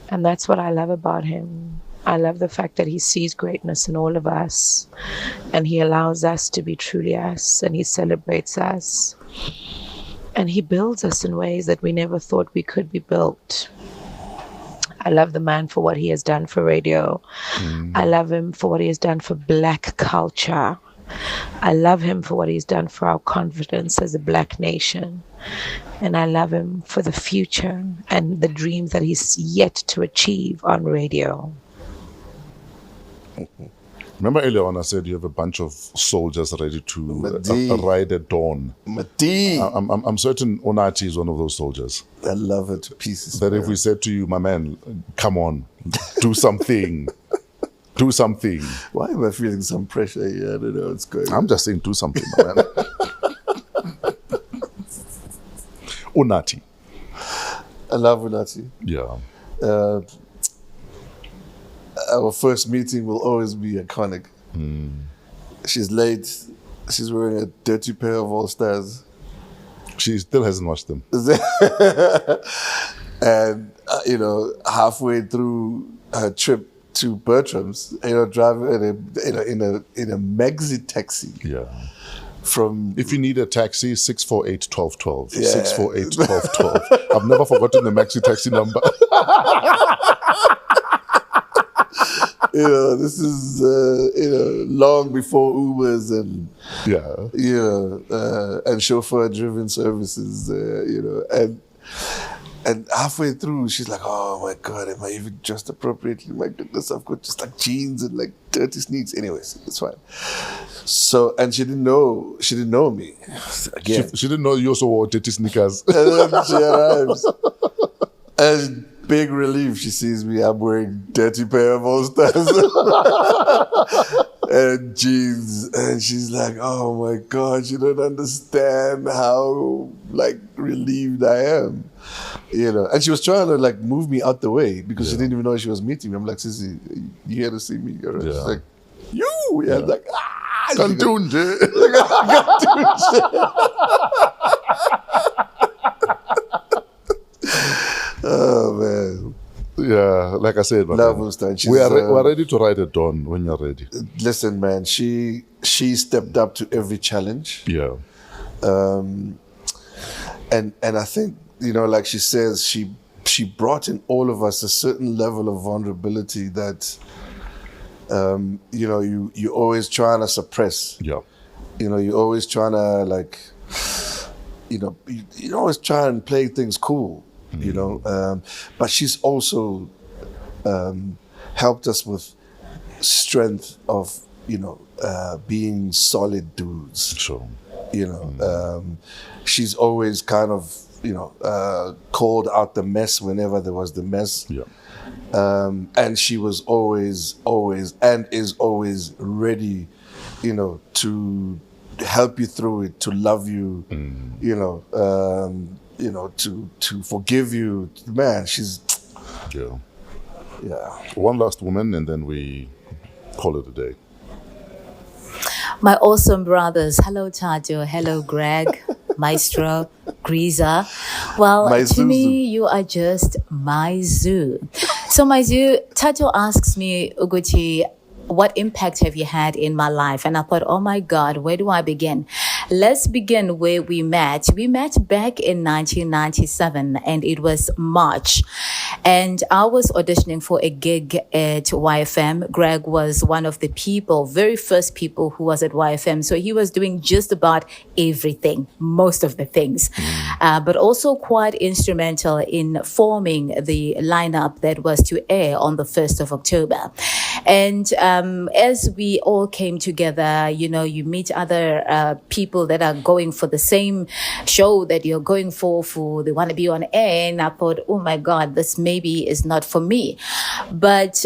And that's what I love about him. I love the fact that he sees greatness in all of us and he allows us to be truly us and he celebrates us and he builds us in ways that we never thought we could be built. I love the man for what he has done for radio. I love him for what he has done for Black culture. I love him for what he's done for our confidence as a Black nation. And I love him for the future and the dreams that he's yet to achieve on radio. Remember earlier on I said you have a bunch of soldiers ready to ride at dawn. Mati. I'm certain Onati is one of those soldiers. I love it to pieces. That if we said to you, my man, come on, do something. Do something. Why am I feeling some pressure here? I don't know what's going on. I'm just saying do something, my man. Onati. I love Onati. Yeah. Our first meeting will always be iconic. She's late. She's wearing a dirty pair of All-Stars. She still hasn't watched them. And, you know, halfway through her trip to Bertram's, you know, driving in a maxi taxi. Yeah. From if you need a taxi, 648-1212. Yeah. 648-1212. I've never forgotten the maxi taxi number. You know, this is, you know, long before Ubers and, you know, and chauffeur-driven services, you know. And halfway through, she's like, oh, my God, am I even dressed appropriately? My goodness, I've got just like jeans and like dirty sneaks. Anyways, it's fine. So, and she didn't know me. Again. She didn't know you also wore dirty sneakers. And then she arrives. And big relief, she sees me. I'm wearing dirty pair of All-Stars and jeans, and she's like, "Oh my God, you don't understand how like relieved I am," you know. And she was trying to like move me out the way because she didn't even know she was meeting me. I'm like, "Sissy, you here to see me?" She's like, "You?" Yeah, I'm like, "Ah, Kantunje." Oh man. Yeah, like I said, we are ready to ride at dawn when you're ready. Listen, man, she stepped up to every challenge. Yeah. And I think, you know, like she says, she brought in all of us a certain level of vulnerability that you know, you always trying to suppress. Yeah. You know, you're always trying to like, you know, you always try and play things cool. You know, but she's also helped us with strength of, you know, being solid dudes. Sure. You know, she's always kind of, you know, called out the mess whenever there was the mess. Yeah. And she was always and is always ready, to help you through it, to love you, to forgive you. Man, she's Yeah. yeah. One last woman, and then we call it a day. My awesome brothers. Hello, Tajo. Hello, Greg, Maestro, Greaser. Well, My to Zuzu. me, you are just my zoo. So, my zoo, Tajo asks me, Uguchi, what impact have you had in my life? And I thought, oh my God, where do I begin? Let's begin where we met. We met back in 1997, and it was March. And I was auditioning for a gig at YFM. Greg was one of the people, very first people who was at YFM. So he was doing just about everything, most of the things, but also quite instrumental in forming the lineup that was to air on the 1st of October. And as we all came together, you meet other people that are going for the same show that you're going for, they want to be on air. And I thought, oh my God, this maybe is not for me. But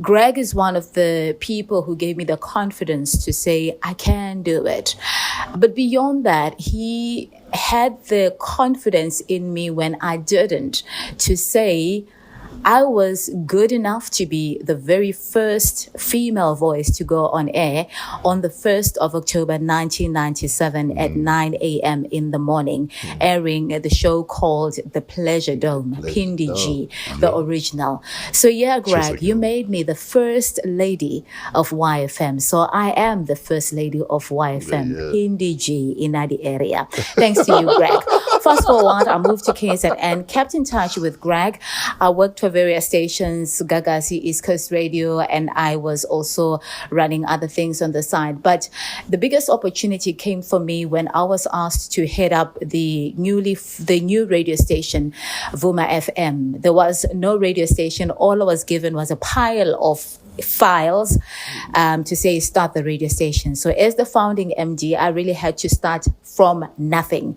Greg is one of the people who gave me the confidence to say, I can do it. But beyond that, he had the confidence in me when I didn't, to say, I was good enough to be the very first female voice to go on air on the 1st of October 1997 at 9 a.m. in the morning, airing the show called The Pleasure Dome, Pindi G, the original. So yeah, Greg, you made me the first lady of YFM. So I am the first lady of YFM, Pindi G in the area. Thanks to you, Greg. Fast forward, I moved to KZN and kept in touch with Greg. I worked for various stations, Gagasi, East Coast Radio, and I was also running other things on the side. But the biggest opportunity came for me when I was asked to head up the new radio station, Vuma FM. There was no radio station. All I was given was a pile of files to say start the radio station. So as the founding MD, I really had to start from nothing.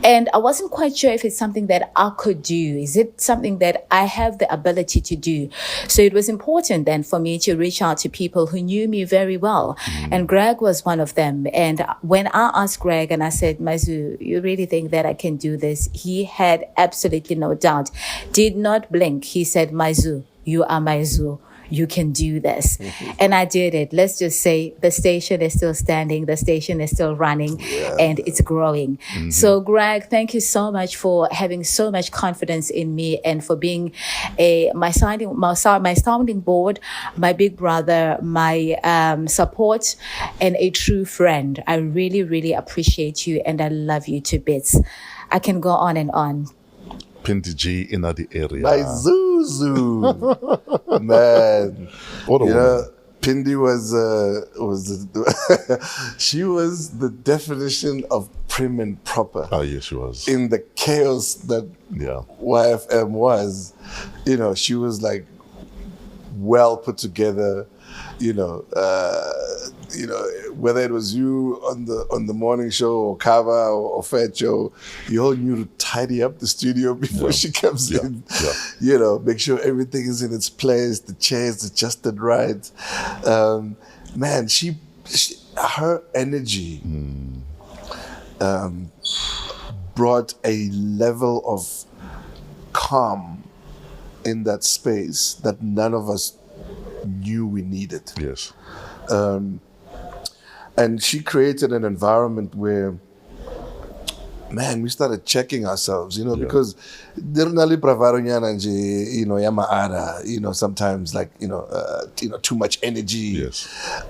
And I wasn't quite sure if it's something that I could do. Is it something that I have the ability to do? So it was important then for me to reach out to people who knew me very well. And Greg was one of them. And when I asked Greg and I said, Mazu, you really think that I can do this? He had absolutely no doubt. Did not blink. He said, Mazu, you are Mazu. You can do this. And I did it. Let's just say the station is still standing, the station is still running, and it's growing. So Greg, thank you so much for having so much confidence in me and for being my sounding board, my big brother, my support, and a true friend. I really, really appreciate you and I love you to bits. I can go on and on. Pindi G in the area. My Zuzu, man. What a woman. Pindi was she was the definition of prim and proper. Oh yes, she was. In the chaos that YFM was, she was like well put together. Whether it was you on the morning show or Kava or Fecho, you all knew to tidy up the studio before she comes in. Make sure everything is in its place, the chairs adjusted right. Man, she her energy brought a level of calm in that space that none of us knew we needed. Yes. And she created an environment where, man, we started checking ourselves, because sometimes like, too much energy,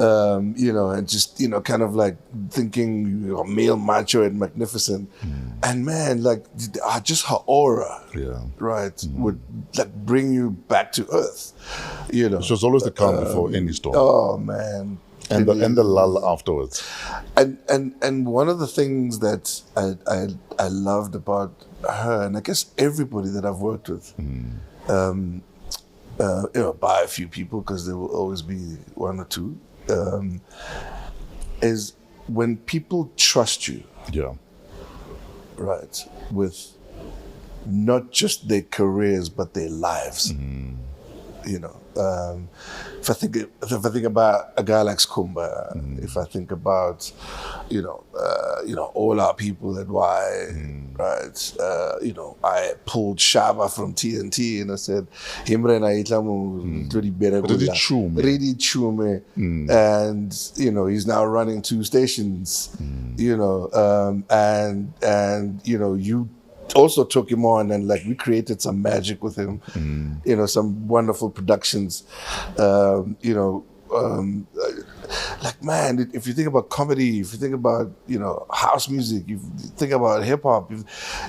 and just, kind of like thinking male, macho and magnificent. And man, like just her aura, right, would like bring you back to earth, She was always the calm before any storm. Oh man. And the lull afterwards. And one of the things that I loved about her, and I guess everybody that I've worked with, by a few people, because there will always be one or two, is when people trust you. Yeah. Right. With not just their careers, but their lives. You know, if I think about a guy like Skumba, if I think about, all our people at Y, right? I pulled Shaba from TNT and I said, Himre na itlamu really chume, and he's now running 2 stations, and you also took him on and like we created some magic with him, some wonderful productions, like, man, if you think about comedy, if you think about house music, if you think about hip hop,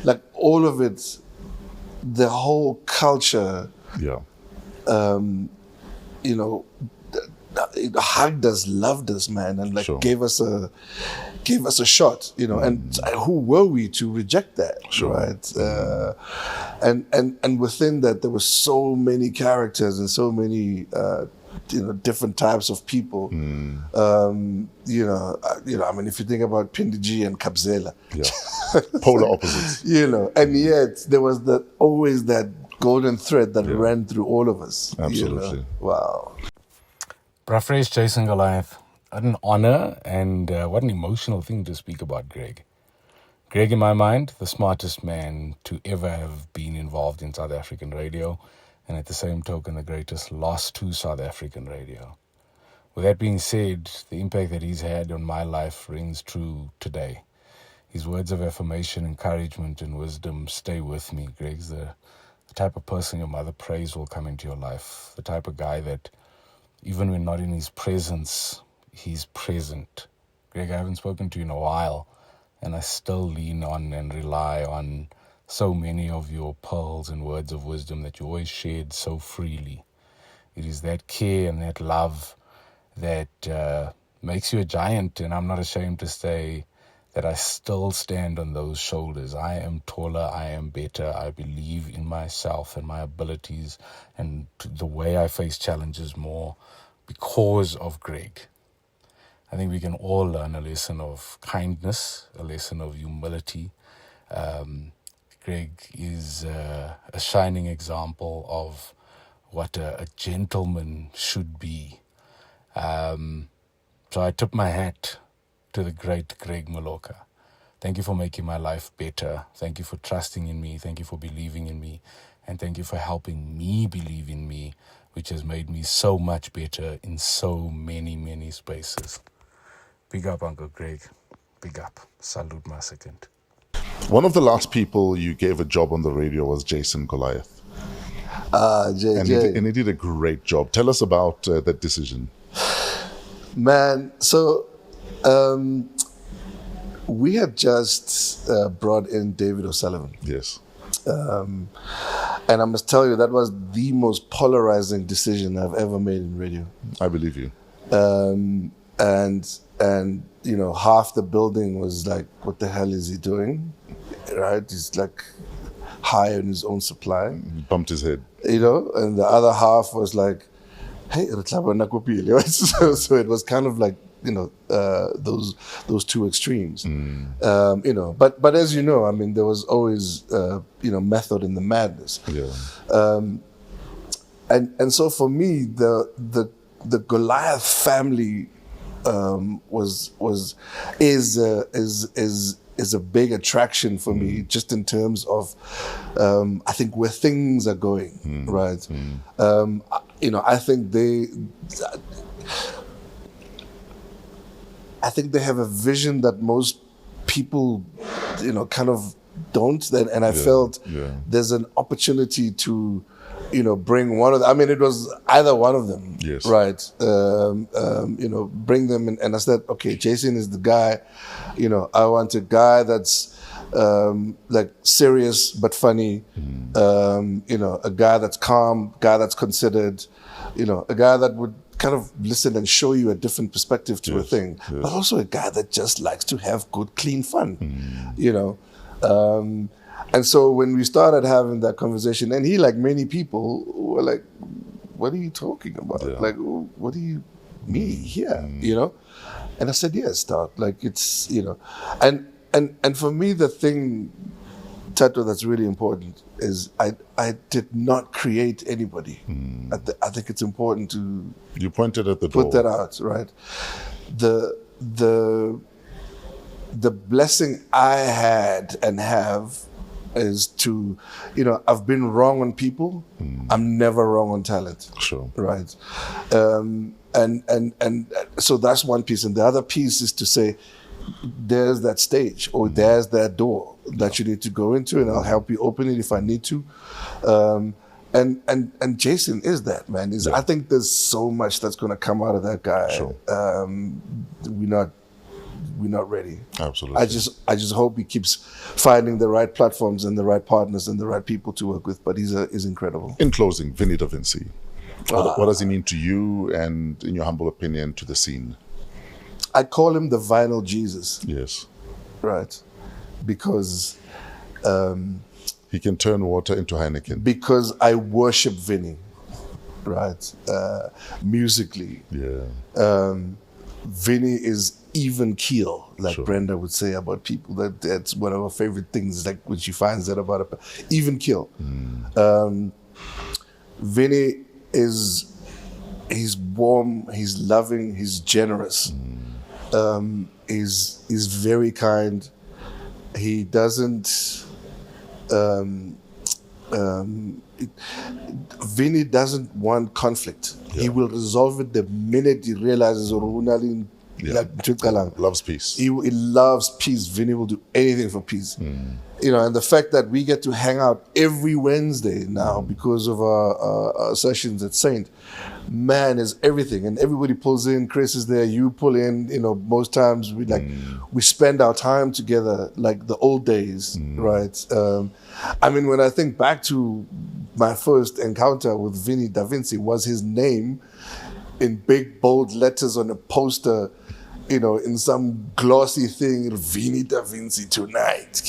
like all of it, the whole culture, hugged us, loved us, man, and like gave us a shot, and who were we to reject that, right? And within that, there were so many characters and so many, different types of people. I mean, if you think about Pindiji and Kabzela, polar opposites, and yet there was always that golden thread that ran through all of us. Absolutely. Wow. Fresh, Jason Goliath. What an honor and what an emotional thing to speak about Greg. Greg, in my mind, the smartest man to ever have been involved in South African radio, and at the same token, the greatest loss to South African radio. With that being said, the impact that he's had on my life rings true today. His words of affirmation, encouragement, and wisdom stay with me. Greg's the type of person your mother prays will come into your life, the type of guy that even when not in his presence, he's present. Greg, I haven't spoken to you in a while, and I still lean on and rely on so many of your pearls and words of wisdom that you always shared so freely. It is that care and that love that makes you a giant, and I'm not ashamed to say that I still stand on those shoulders. I am taller, I am better, I believe in myself and my abilities and the way I face challenges more because of Greg. I think we can all learn a lesson of kindness, a lesson of humility. Greg is a shining example of what a gentleman should be. So I tip my hat to the great Greg Maloka. Thank you for making my life better. Thank you for trusting in me. Thank you for believing in me. And thank you for helping me believe in me, which has made me so much better in so many, many spaces. Big up, Uncle Greg. Big up. Salute, my second. One of the last people you gave a job on the radio was Jason Goliath. JJ. And he did a great job. Tell us about that decision. Man, so we had just brought in David O'Sullivan. Yes. And I must tell you, that was the most polarizing decision I've ever made in radio. I believe you. And half the building was like, what the hell is he doing? Right? He's like high on his own supply. He bumped his head. And the other half was like, hey, so it was kind of like, those two extremes. But as you know, I mean, there was always, method in the madness. Yeah. And so for me, the Goliath family is a big attraction for me, just in terms of I think where things are going, right? I think they have a vision that most people, kind of don't. And I felt there's an opportunity to, bring one of them. I mean, it was either one of them, yes, right? Bring them in. And I said, okay, Jason is the guy. I want a guy that's like serious but funny. A guy that's calm, guy that's considered. A guy that would kind of listen and show you a different perspective to a thing, but also a guy that just likes to have good, clean fun. And so when we started having that conversation, and he, like many people, were like, what are you talking about? Yeah. Like, what do you mean here? And I said, yes, start. Like, it's, and for me, the thing Tato, that's really important is I did not create anybody. I think it's important to You pointed at the put door. that out, right? The blessing I had and have is to, I've been wrong on people. I'm never wrong on talent. Sure. Right. And so that's one piece. And the other piece is to say, there's that stage or there's that door that you need to go into, and I'll help you open it if I need to. And Jason is that, man. I think there's so much that's going to come out of that guy. Sure. We're not ready. Absolutely. I just hope he keeps finding the right platforms and the right partners and the right people to work with. But he's incredible. In closing, Vinny Da Vinci, what does he mean to you and, in your humble opinion, to the scene? I call him the vinyl Jesus. Yes. Right. Because he can turn water into Heineken. Because I worship Vinny, right? Musically. Yeah. Vinny is even keel, like Brenda would say about people. That's one of her favorite things, like when she finds out about it. Even keel. Vinny he's warm, he's loving, he's generous. He's very kind. He doesn't. Vinny doesn't want conflict. Yeah. He will resolve it the minute he realizes loves peace. He loves peace. Vinny will do anything for peace. And the fact that we get to hang out every Wednesday now because of our sessions at Saint, man, is everything. And everybody pulls in. Chris is there. You pull in. Most times we spend our time together like the old days, right? When I think back to my first encounter with Vinny Da Vinci, was his name in big bold letters on a poster, in some glossy thing, Vinny Da Vinci tonight.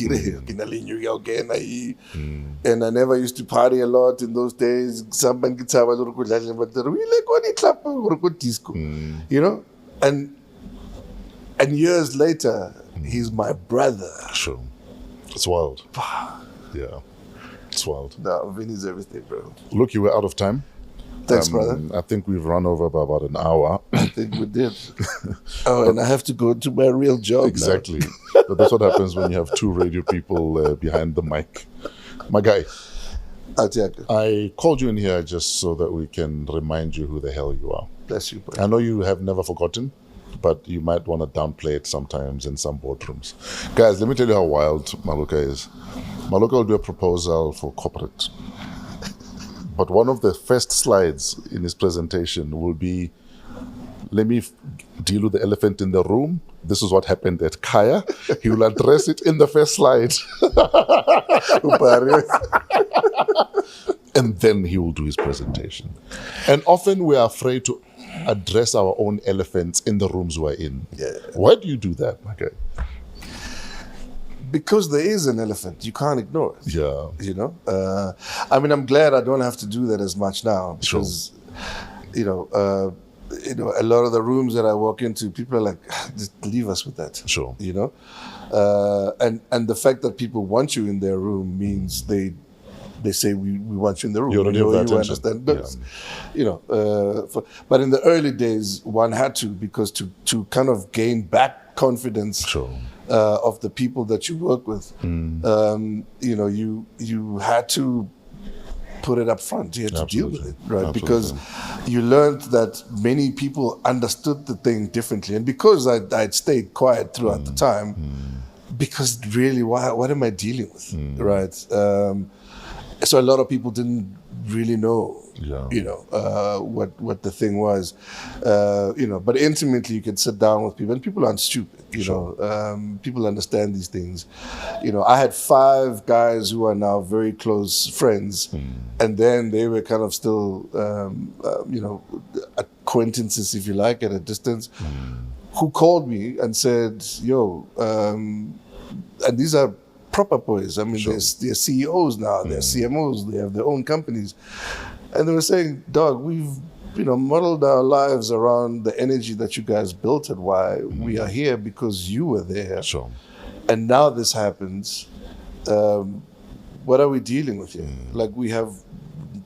And I never used to party a lot in those days. And years later, he's my brother. Sure. It's wild. Yeah. It's wild. No, Vinny's everything, bro. Look, you were out of time. Thanks, brother. I think we've run over by about an hour. I think we did. And I have to go to my real job. Exactly. But that's what happens when you have two radio people behind the mic. My guy, I called you in here just so that we can remind you who the hell you are. Bless you, bro. I know you have never forgotten, but you might want to downplay it sometimes in some boardrooms. Guys, let me tell you how wild Maloka is. Maloka will do a proposal for corporate. But one of the first slides in his presentation will be, let me deal with the elephant in the room. This is what happened at Kaya. He will address it in the first slide. And then he will do his presentation. And often we are afraid to address our own elephants in the rooms we're in. Yeah. Why do you do that, my guy? Because there is an elephant. You can't ignore it. Yeah. I'm glad I don't have to do that as much now. Because, a lot of the rooms that I walk into, people are like, just leave us with that. Sure. And the fact that people want you in their room means they say we want you in the room. You already have that understand. But in the early days, one had to, because to kind of gain back confidence. Sure. Of the people that you work with, you had to put it up front. You had to deal with it, right? Absolutely. Because you learned that many people understood the thing differently, and because I'd stayed quiet throughout the time, because really, what am I dealing with, right? So a lot of people didn't really know. What the thing was, but intimately you could sit down with people, and people aren't stupid, people understand these things. I had 5 guys who are now very close friends, and then they were kind of still, acquaintances, if you like, at a distance, who called me and said, and these are proper boys. They're CEOs now, they're CMOs, they have their own companies. And they were saying, dog, we've modeled our lives around the energy that you guys built and why we are here because you were there. Sure. And now this happens. what are we dealing with here? Like, we have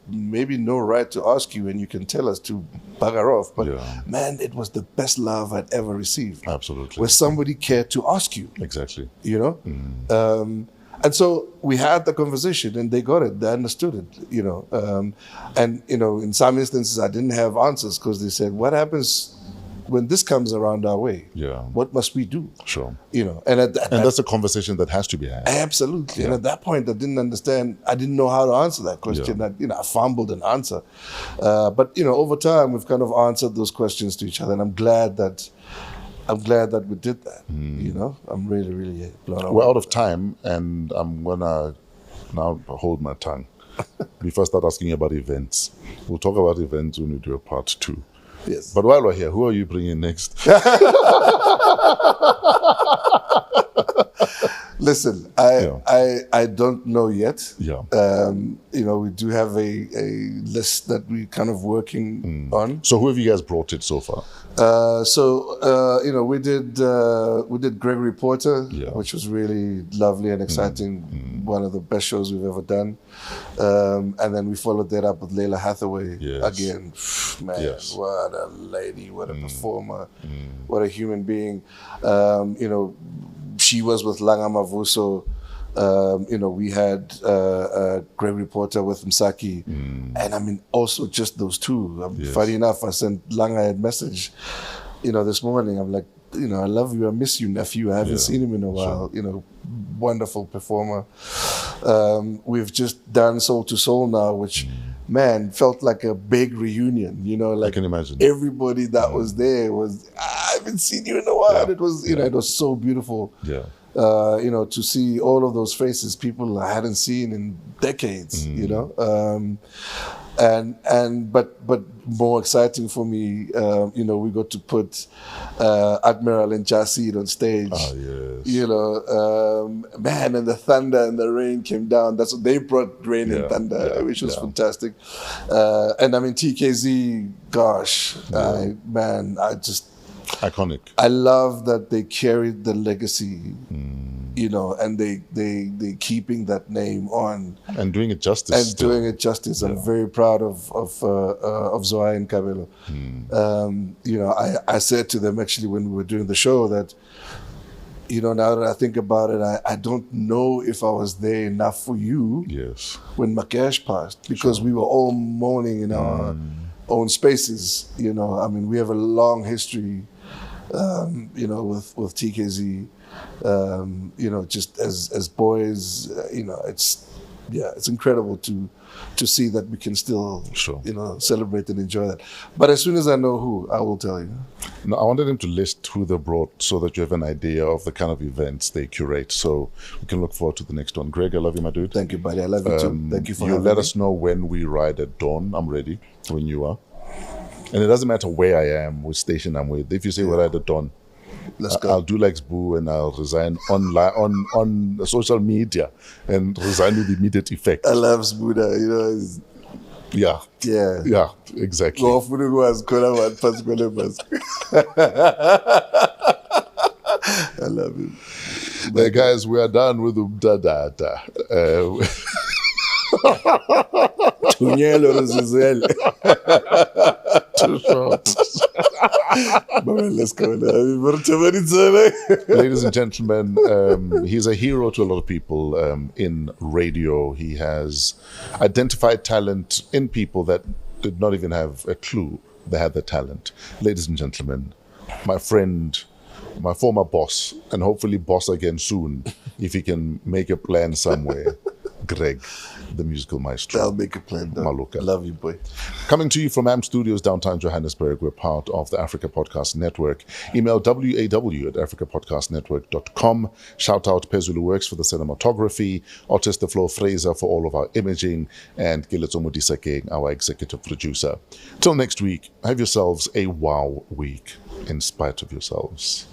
maybe no right to ask you, and you can tell us to bugger off. But man, it was the best love I'd ever received. Absolutely. Where somebody cared to ask you. Exactly. You know? And so we had the conversation, and they got it, they understood it, you know. And, you know, in some instances, I didn't have answers because they said, what happens when this comes around our way? Yeah. What must we do? Sure. You know, and that's a conversation that has to be had. Absolutely. And at that point, I didn't understand. I didn't know how to answer that question. I fumbled an answer. But, you know, over time, we've kind of answered those questions to each other. And I'm glad that we did that. You know, I'm really, really blown away. We're out of time, and I'm going to now hold my tongue. Before I start asking you about events. We'll talk about events when we do a part 2. Yes. But while we're here, who are you bringing next? Listen, I don't know yet. Yeah. You know, we do have a list that we're kind of working on. So who have you guys brought it so far? You know, we did Gregory Porter, which was really lovely and exciting. One of the best shows we've ever done. And then we followed that up with Layla Hathaway again. Man, what a lady, what a performer, what a human being. You know, she was with Langa Mavuso. You know, we had Gregory Porter with Msaki. And I mean, also just those two. Funny enough, I sent Langa a message, you know, this morning. I'm like, you know, I love you, I miss you, nephew. I haven't seen him in a while. You know, wonderful performer. We've just done Soul to Soul now, which, man, felt like a big reunion. You know, like, I can imagine. Everybody that was there was, I haven't seen you in a while. It was, you know, it was so beautiful. Yeah. You know, to see all of those faces, people I hadn't seen in decades, you know. But more exciting for me, you know, we got to put Admiral and Jasid on stage. Oh, yes. You know, man, and the thunder and the rain came down. That's what they brought, rain and thunder, which was fantastic. And I mean, TKZ, gosh, I just... Iconic. I love that they carried the legacy, you know, and they keeping that name on and doing it justice. I'm very proud of Zoe and Kabelo. You know, I said to them actually when we were doing the show that, you know, now that I think about it, I don't know if I was there enough for you. Yes. When Makesh passed, because we were all mourning in our own spaces. You know, I mean, we have a long history. You know, with TKZ, you know, just as boys, you know, it's incredible to see that we can still, you know, celebrate and enjoy that. But as soon as I know who, I will tell you. No, I wanted him to list who they brought so that you have an idea of the kind of events they curate. So we can look forward to the next one. Greg, I love you, my dude. Thank you, buddy. I love you too. Thank you for having me. You let us know when we ride at dawn. I'm ready when you are. And it doesn't matter where I am, which station I'm with. If you say we're right at dawn, let's go. I'll do like Sboo and I'll resign online on social media and resign with immediate effect. I love Sboo, you know. Yeah, exactly. I love him. Hey guys, we are done with Umdadada. Too short. Let's go now. Ladies and gentlemen, he's a hero to a lot of people in radio. He has identified talent in people that did not even have a clue they had the talent. Ladies and gentlemen, my friend, my former boss, and hopefully boss again soon, if he can make a plan somewhere, Greg, the musical maestro. I'll make a plan. Maloka. Love you, boy. Coming to you from AM Studios, downtown Johannesburg. We're part of the Africa Podcast Network. Email waw@africapodcastnetwork.com. Shout out Pezulu Works for the cinematography, Otis the Floor Fraser for all of our imaging, and Giletso Modisakeng, our executive producer. Till next week, have yourselves a wow week in spite of yourselves.